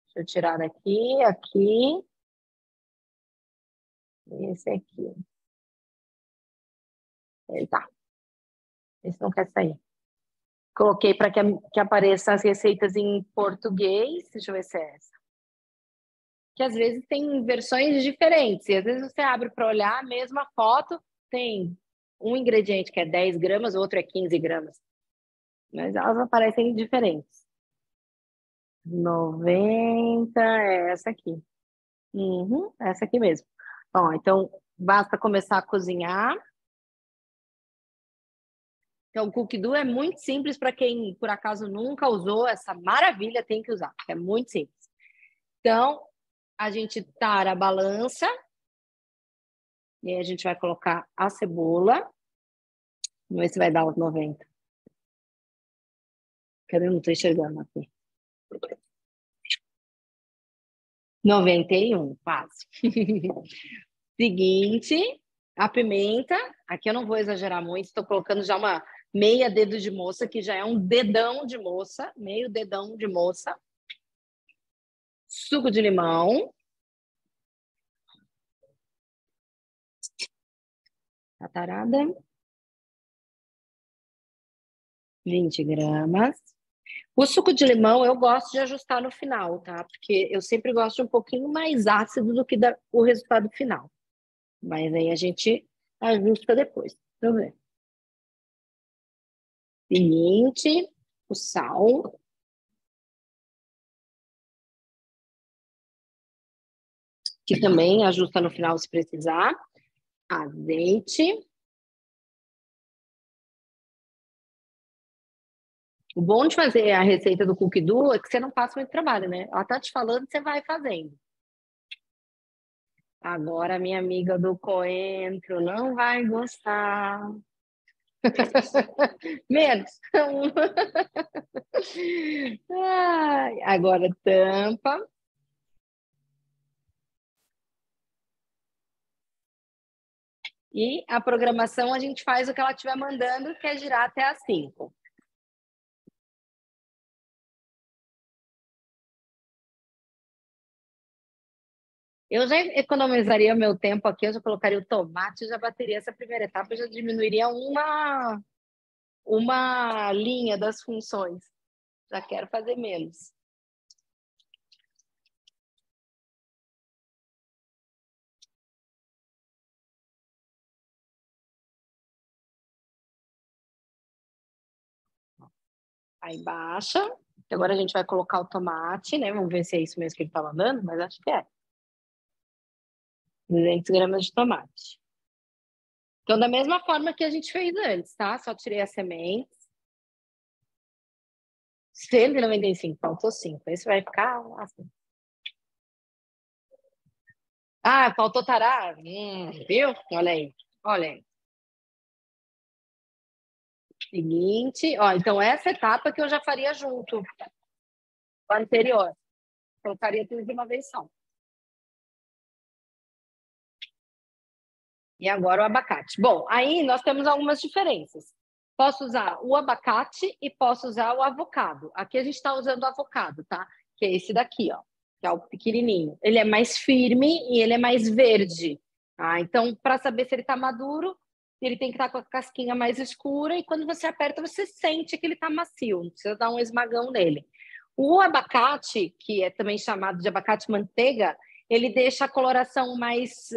Deixa eu tirar daqui, aqui. Esse aqui. Tá. Esse não quer sair. Coloquei para que apareça as receitas em português. Deixa eu ver se é essa. Que às vezes tem versões diferentes. E às vezes você abre para olhar a mesma foto, tem um ingrediente que é 10 gramas, o outro é 15 gramas. Mas elas aparecem diferentes. 90 é essa aqui. Essa aqui mesmo. Bom, então, basta começar a cozinhar. Então, o Cookidoo é muito simples para quem, por acaso, nunca usou. Essa maravilha tem que usar. É muito simples. Então, a gente tara a balança. E aí a gente vai colocar a cebola. Vamos ver se vai dar os 90. Cadê? Eu não estou enxergando aqui. 91, quase. Seguinte, a pimenta. Aqui eu não vou exagerar muito, estou colocando já uma meia dedo de moça, que já é um dedão de moça, meio dedão de moça. Suco de limão. Tatarada. 20 gramas. O suco de limão eu gosto de ajustar no final, tá? Porque eu sempre gosto de um pouquinho mais ácido do que o resultado final. Mas aí a gente ajusta depois. Deixa eu ver. Seguinte, o sal. Que também ajusta no final se precisar. Azeite. O bom de fazer a receita do cookie dough é que você não passa muito trabalho, né? Ela tá te falando, você vai fazendo. Agora, minha amiga do coentro não vai gostar. Menos. Ai, agora tampa. E a programação a gente faz o que ela estiver mandando, que é girar até as 5. Eu já economizaria meu tempo aqui, eu já colocaria o tomate, já bateria essa primeira etapa, já diminuiria uma linha das funções. Já quero fazer menos. Aí baixa. Agora a gente vai colocar o tomate, né? Vamos ver se é isso mesmo que ele tá mandando, mas acho que é. 200 gramas de tomate. Então, da mesma forma que a gente fez antes, tá? Só tirei as sementes. 195, faltou 5. Esse vai ficar assim. Ah, faltou tará. Viu? Olha aí. Olha aí. Seguinte. Ó, então, essa etapa que eu já faria junto. O anterior. Colocaria tudo de uma vez só. E agora o abacate. Bom, aí nós temos algumas diferenças. Posso usar o abacate e posso usar o avocado. Aqui a gente está usando o avocado, tá? Que é esse daqui, ó. Que é o pequenininho. Ele é mais firme e ele é mais verde. Tá? Então, para saber se ele está maduro, ele tem que estar com a casquinha mais escura e quando você aperta, você sente que ele está macio. Não precisa dar um esmagão nele. O abacate, que é também chamado de abacate manteiga, ele deixa a coloração mais...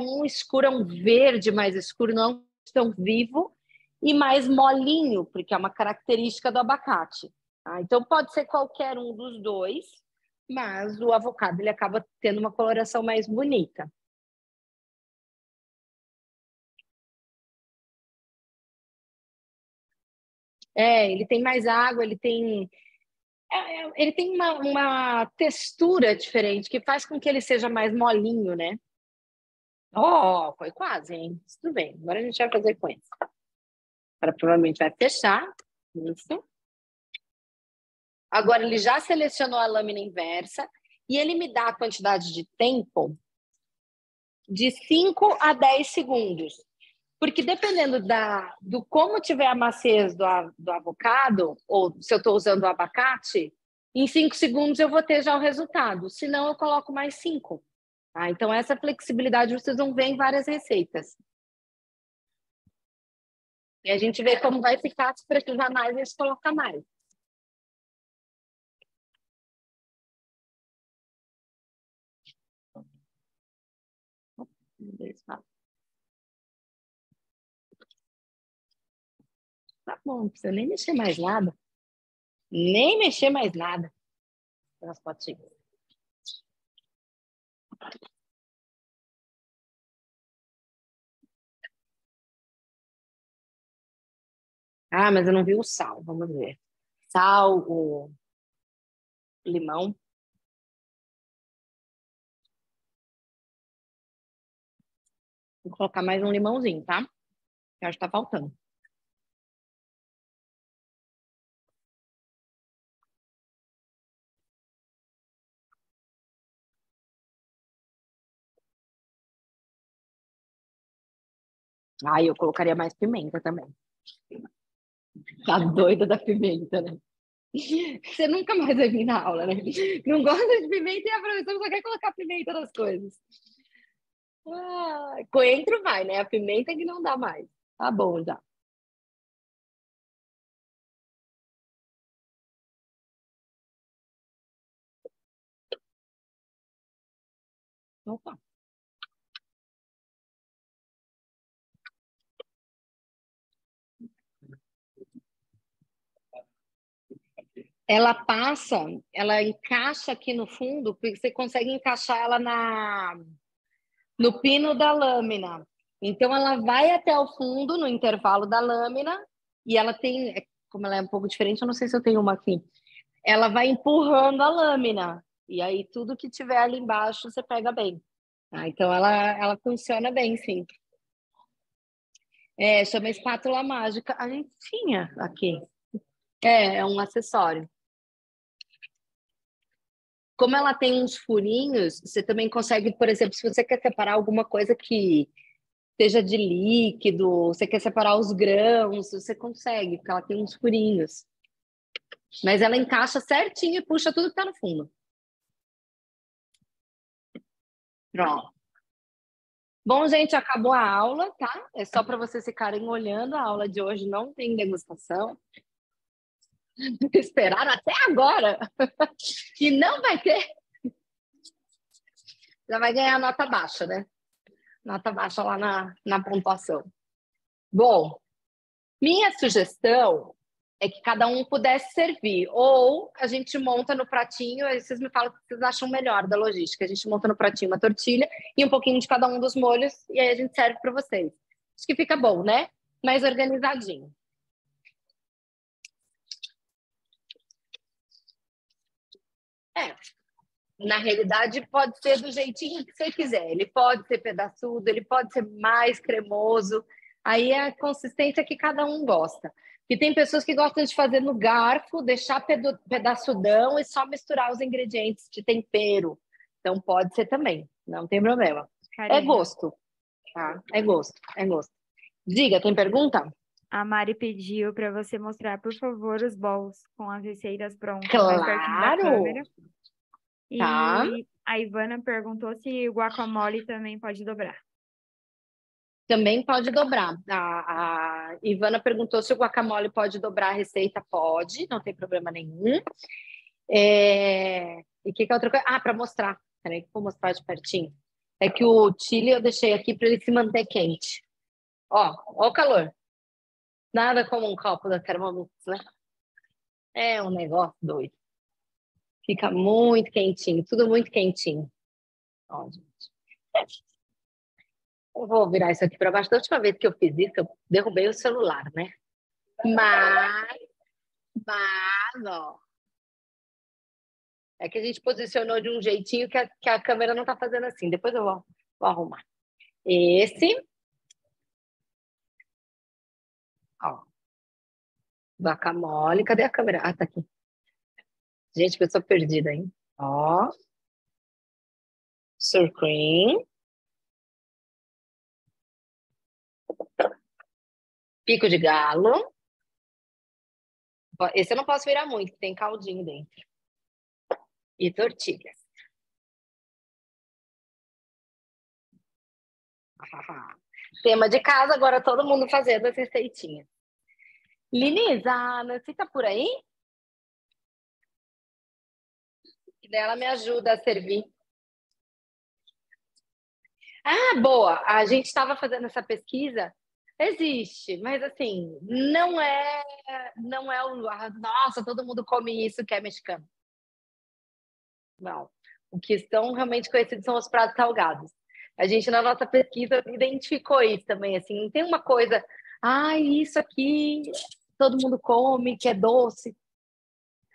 um escuro, é um verde mais escuro, não é tão vivo, e mais molinho, porque é uma característica do abacate. Tá? Então, pode ser qualquer um dos dois, mas o avocado ele acaba tendo uma coloração mais bonita. Ele tem mais água, ele tem uma textura diferente, que faz com que ele seja mais molinho, né? Oh, foi quase, hein? Tudo bem, agora a gente vai fazer com esse. Agora provavelmente vai fechar. Isso. Agora ele já selecionou a lâmina inversa e ele me dá a quantidade de tempo de 5 a 10 segundos. Porque dependendo do como tiver a maciez do avocado, ou se eu estou usando o abacate, em 5 segundos eu vou ter já o resultado. Se não, eu coloco mais 5. Tá? Então, essa flexibilidade vocês vão ver em várias receitas. E a gente vê como vai ficar, se precisar mais, a gente coloca mais. Tá bom, não precisa nem mexer mais nada. Nem mexer mais nada. Nas potinhas. Ah, mas eu não vi o sal. Vamos ver. Sal, o limão. Vou colocar mais um limãozinho, tá? Eu acho que tá faltando. Ah, eu colocaria mais pimenta também. Tá doida da pimenta, né? Você nunca mais vai vir na aula, né? Não gosta de pimenta e a professora só quer colocar pimenta nas coisas. Ah, coentro vai, né? A pimenta que não dá mais. Tá bom já. Opa. Ela passa, ela encaixa aqui no fundo, porque você consegue encaixar ela no pino da lâmina. Então, ela vai até o fundo, no intervalo da lâmina, e ela tem, como ela é um pouco diferente, eu não sei se eu tenho uma aqui, ela vai empurrando a lâmina, e aí tudo que tiver ali embaixo você pega bem. Então, ela funciona bem, sim. Chama espátula mágica. A gente tinha aqui. É um acessório. Como ela tem uns furinhos, você também consegue, por exemplo, se você quer separar alguma coisa que seja de líquido, você quer separar os grãos, você consegue, porque ela tem uns furinhos. Mas ela encaixa certinho e puxa tudo que tá no fundo. Pronto. Bom, gente, acabou a aula, tá? É só para vocês ficarem olhando. A aula de hoje não tem degustação. Esperaram até agora. E não vai ter. Já vai ganhar nota baixa, né? Nota baixa lá na pontuação. Bom, minha sugestão é que cada um pudesse servir. Ou a gente monta no pratinho, aí vocês me falam o que vocês acham melhor da logística. A gente monta no pratinho uma tortilha e um pouquinho de cada um dos molhos, e aí a gente serve para vocês. Acho que fica bom, né? Mais organizadinho. Na realidade, pode ser do jeitinho que você quiser. Ele pode ser pedaçudo, ele pode ser mais cremoso. Aí é a consistência que cada um gosta. E tem pessoas que gostam de fazer no garfo, deixar pedaçudão e só misturar os ingredientes de tempero. Então pode ser também, não tem problema. Karina. É gosto, tá? É gosto, é gosto. Diga, tem pergunta? A Mari pediu para você mostrar, por favor, os bowls com as receitas prontas, Claro. mais pertinho da câmera. E Tá. a Ivana perguntou se o guacamole também pode dobrar. Também pode dobrar. A Ivana perguntou se o guacamole pode dobrar a receita. Pode, não tem problema nenhum. E o que é outra coisa? Para mostrar. Peraí, que eu vou mostrar de pertinho. É que o chili eu deixei aqui para ele se manter quente. Ó o calor. Nada como um copo da Thermomix, né? É um negócio doido. Fica muito quentinho, tudo muito quentinho. Ó, gente. Eu vou virar isso aqui para baixo. Da última vez que eu fiz isso, eu derrubei o celular, né? Mas, ó. É que a gente posicionou de um jeitinho que a câmera não tá fazendo assim. Depois eu vou arrumar. Esse. Ó. Guacamole. Cadê a câmera? Ah, tá aqui. Gente, pessoa perdida, hein? Ó. Sour cream. Pico de galo. Esse eu não posso virar muito, tem caldinho dentro. E tortilhas. Tema de casa, agora todo mundo fazendo as receitinhas. Liniz, a Nancy tá por aí? E daí ela me ajuda a servir. Boa! A gente estava fazendo essa pesquisa. Existe, mas assim, não é nossa, todo mundo come isso que é mexicano. Não. O que estão realmente conhecidos são os pratos salgados. A gente, na nossa pesquisa, identificou isso também, assim, não tem uma coisa, isso aqui todo mundo come, que é doce.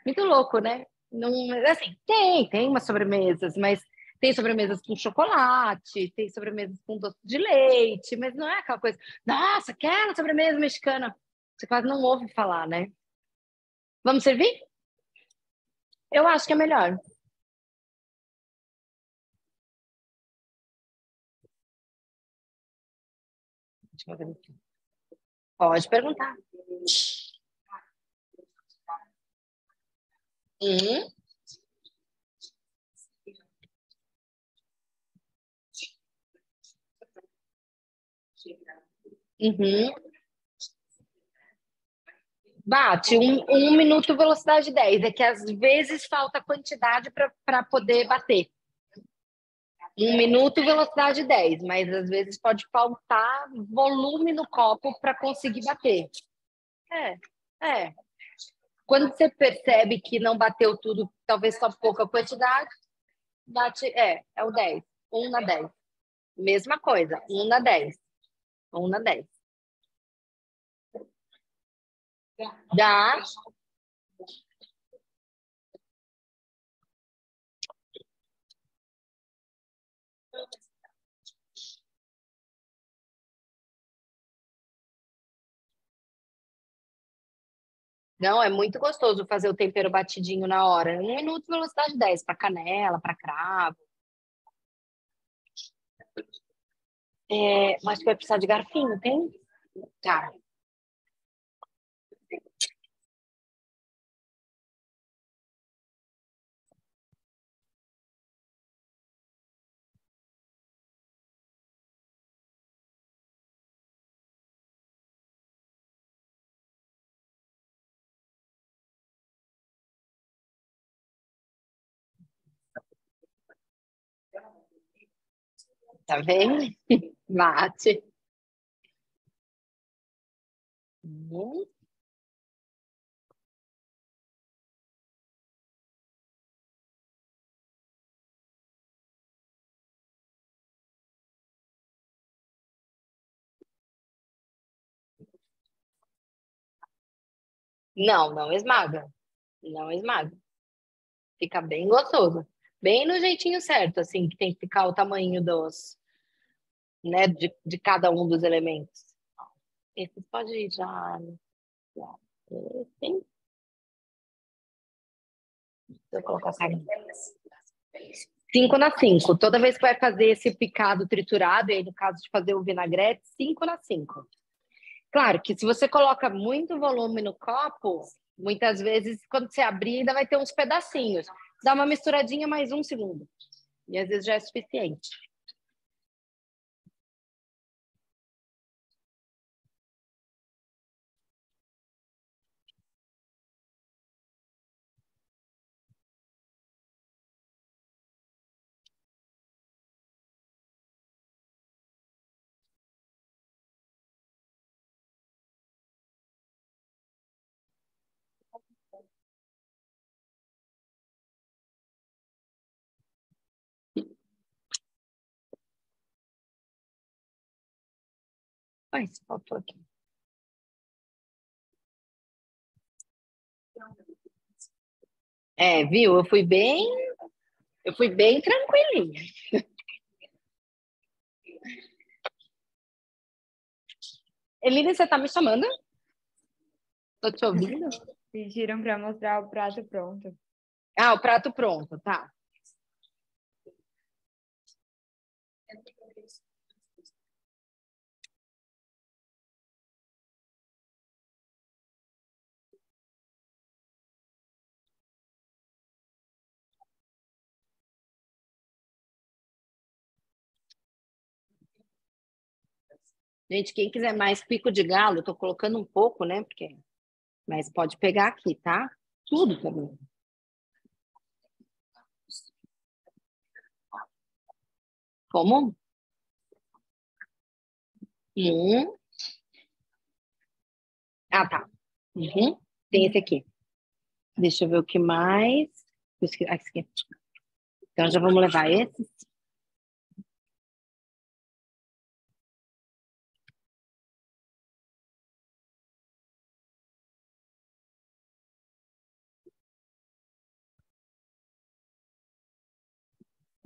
Muito louco, né? Não, assim, tem umas sobremesas, mas Tem sobremesas com chocolate, tem sobremesas com doce de leite, mas não é aquela coisa, nossa, aquela sobremesa mexicana. Você quase não ouve falar, né? Vamos servir? Eu acho que é melhor. Deixa eu ver aqui. Pode perguntar. Hum. Uhum. Bate, um minuto velocidade 10. É que às vezes falta quantidade para poder bater. 1 minuto velocidade 10, mas às vezes pode faltar volume no copo para conseguir bater. É, é. Quando você percebe que não bateu tudo, talvez só pouca quantidade, bate, é o 10. 1/10. Mesma coisa, 1/10. 1/10. Dá. Não, é muito gostoso fazer o tempero batidinho na hora. 1 minuto, velocidade 10, para canela, para cravo. Mas vai precisar de garfinho, tem? Tá. Tá vendo? Bate. Não, não esmaga. Não esmaga. Fica bem gostoso. Bem no jeitinho certo, assim, que tem que ficar o tamanho né, de cada um dos elementos. Esse pode ir já. Esse. Vou colocar assim. 5/5. Toda vez que vai fazer esse picado triturado, e aí no caso de fazer o vinagrete, 5/5. Claro que se você coloca muito volume no copo, muitas vezes, quando você abrir, ainda vai ter uns pedacinhos. Dá uma misturadinha mais 1 segundo. E às vezes já é suficiente. Ai, faltou aqui. Viu? Eu fui bem tranquilinha. Eline, você tá me chamando? Tô te ouvindo? Pediram para mostrar o prato pronto. Ah, o prato pronto, tá. Gente, quem quiser mais pico de galo, tô colocando um pouco, né? Mas pode pegar aqui, tá? Tudo também. Como? Um. Ah, tá. Uhum. Tem esse aqui. Deixa eu ver o que mais. Esse aqui. Então já vamos levar esse.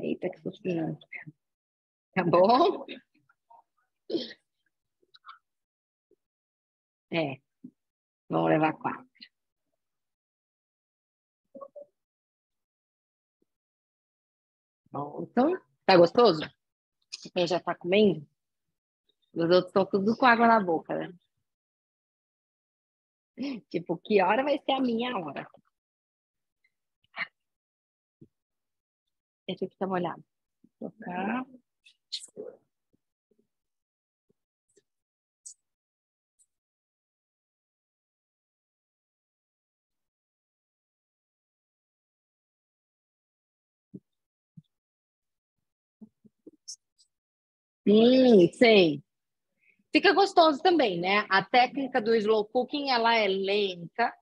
Eita, que sustinho. Tá bom? É, vamos levar 4. Pronto. Tá gostoso? Quem já tá comendo? Os outros estão tudo com água na boca, né? Tipo, que hora vai ser a minha hora? Esse aqui tá molhado. Vou colocar. Sei. Fica gostoso também, né? A técnica do slow cooking, ela é lenta,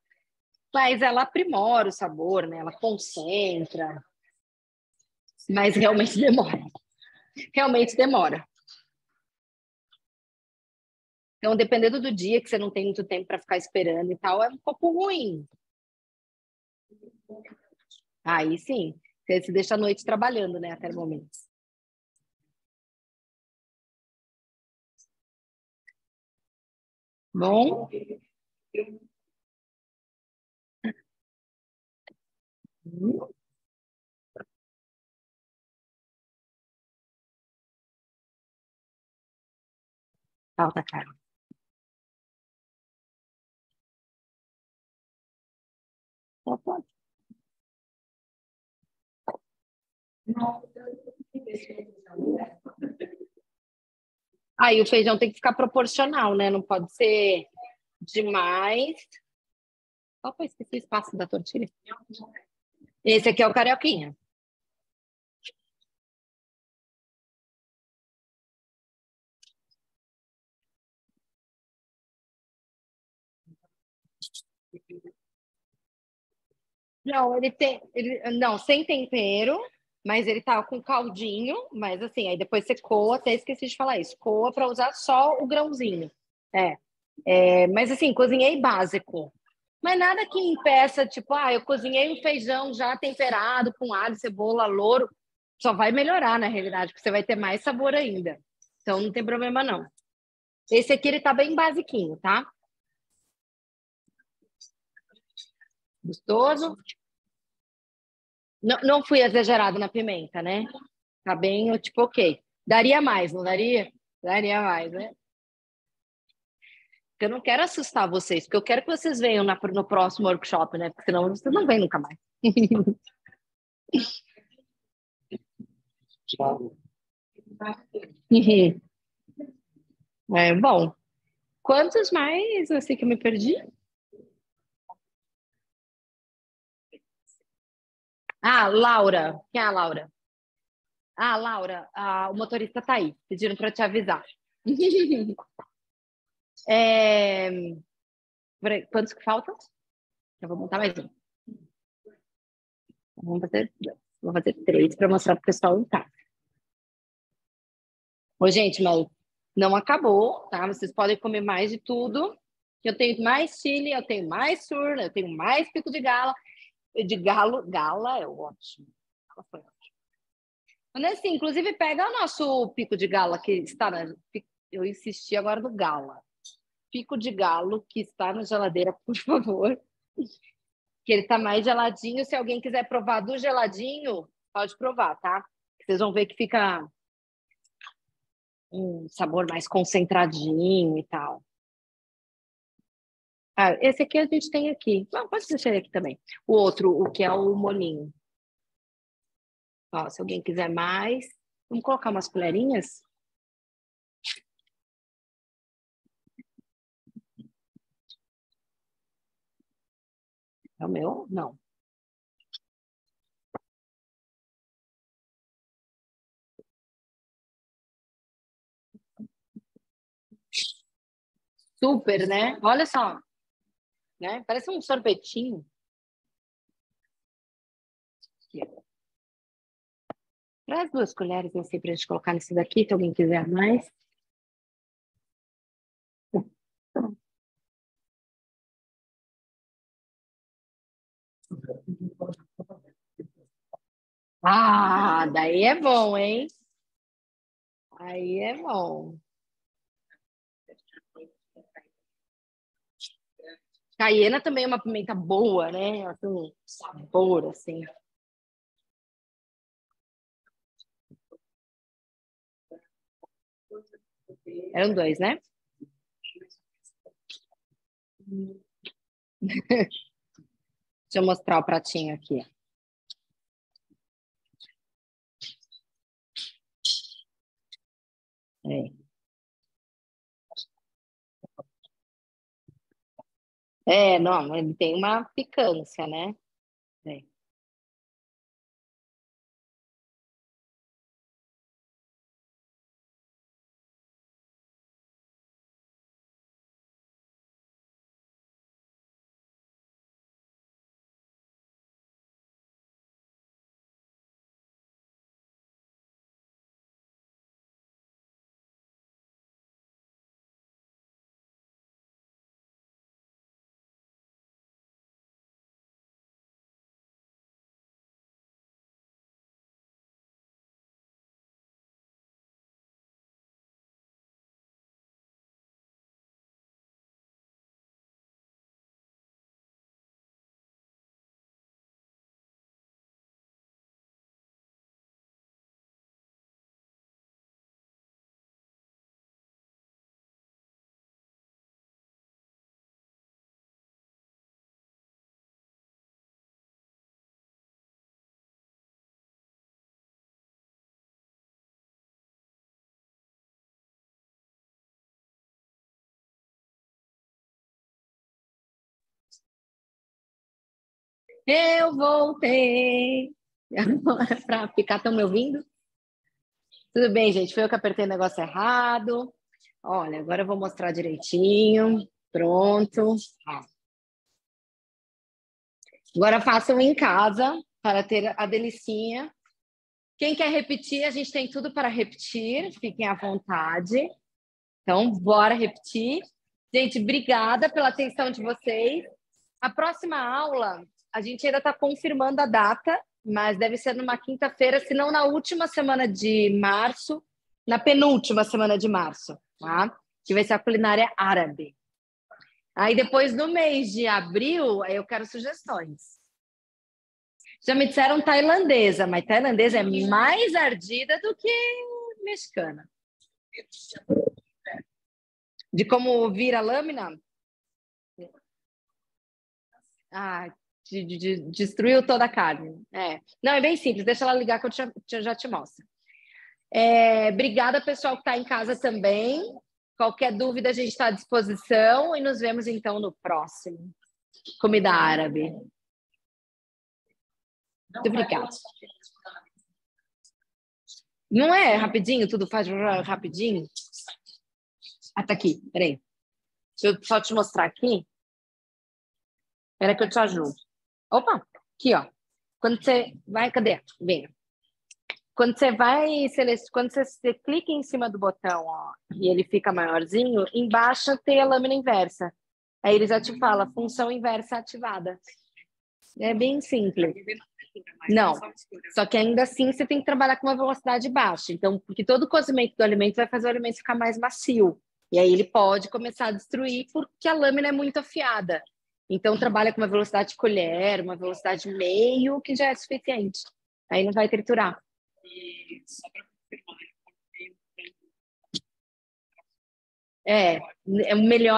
mas ela aprimora o sabor, né? Ela concentra, mas realmente demora. Realmente demora. Então, dependendo do dia que você não tem muito tempo para ficar esperando e tal, é um pouco ruim. Aí sim, você se deixa a noite trabalhando, né? Até o momento. Bom? Falta, cara. Aí o feijão tem que ficar proporcional, né? Não pode ser demais. Opa, esqueci o espaço da tortilha. Esse aqui é o carioquinha. Não, não, sem tempero, mas ele tá com caldinho, mas assim, aí depois você coa, até esqueci de falar isso, coa para usar só o grãozinho. Mas assim, cozinhei básico. Mas nada que impeça, tipo, eu cozinhei um feijão já temperado com alho, cebola, louro, só vai melhorar na realidade, porque você vai ter mais sabor ainda. Então não tem problema não. Esse aqui ele tá bem basiquinho, tá? Gostoso. Não, não fui exagerado na pimenta, né? Tá bem, eu tipo, ok. Daria mais, não daria? Daria mais, né? Porque eu não quero assustar vocês, porque eu quero que vocês venham no próximo workshop, né? Porque senão vocês não vêm nunca mais. Bom. Quantos mais? Eu sei que eu me perdi. Laura. Quem é a Laura? Laura, o motorista tá aí, pedindo para te avisar. Peraí, quantos que faltam? Eu vou montar mais um. Vou fazer 3 para mostrar para o pessoal em casa. Ô, gente, mas não acabou, tá? Vocês podem comer mais de tudo. Eu tenho mais chile, eu tenho mais surna, eu tenho mais pico de gala. De gala é ótimo. Gala foi ótimo. Mas assim, inclusive, pega o nosso pico de gala que está na... Eu insisti agora no gala. Pico de galo que está na geladeira, por favor. Que ele está mais geladinho. Se alguém quiser provar do geladinho, pode provar, tá? Vocês vão ver que fica um sabor mais concentradinho e tal. Esse aqui a gente tem aqui. Não, pode deixar ele aqui também. O outro, o que é o molinho. Ó, se alguém quiser mais, vamos colocar umas colherinhas? É o meu? Não. Super, né? Olha só. Né? Parece um sorvetinho. Traz 2 colheres assim para a gente colocar nesse daqui, se alguém quiser mais. Ah, daí é bom, hein? Aí é bom. Caiena também é uma pimenta boa, né? Assim, sabor, assim. Eram 2, né? Deixa eu mostrar o pratinho aqui. Não, ele tem uma picância, né? É. Eu voltei. Para ficar, estão me ouvindo? Tudo bem, gente. Foi eu que apertei o negócio errado. Olha, agora eu vou mostrar direitinho. Pronto. Agora façam em casa para ter a delicinha. Quem quer repetir, a gente tem tudo para repetir. Fiquem à vontade. Então, bora repetir. Gente, obrigada pela atenção de vocês. A próxima aula, a gente ainda está confirmando a data, mas deve ser numa quinta-feira, se não na última semana de março, na penúltima semana de março, tá? Que vai ser a culinária árabe. Aí depois, no mês de abril, aí eu quero sugestões. Já me disseram tailandesa, mas tailandesa é mais ardida do que mexicana. De como vira a lâmina? Ah, destruiu toda a carne. Não, é bem simples. Deixa ela ligar que eu já te mostro. Obrigada, pessoal que está em casa também. Qualquer dúvida, a gente está à disposição e nos vemos, então, no próximo. Comida árabe. Muito obrigada. Não é rapidinho? Tudo faz rapidinho? Ah, tá aqui. Peraí. Deixa eu só te mostrar aqui. Espera que eu te ajudo. Opa, aqui, ó. Quando você vai... Cadê? Venha. Quando você quando você clica em cima do botão, ó, e ele fica maiorzinho, embaixo tem a lâmina inversa. Aí ele já te fala, função inversa ativada. É bem simples. Não, só que ainda assim você tem que trabalhar com uma velocidade baixa. Então, porque todo o cozimento do alimento vai fazer o alimento ficar mais macio. E aí ele pode começar a destruir porque a lâmina é muito afiada. Então, trabalha com uma velocidade de colher, uma velocidade meio, que já é suficiente. Aí não vai triturar. E só para confirmar, é o melhor.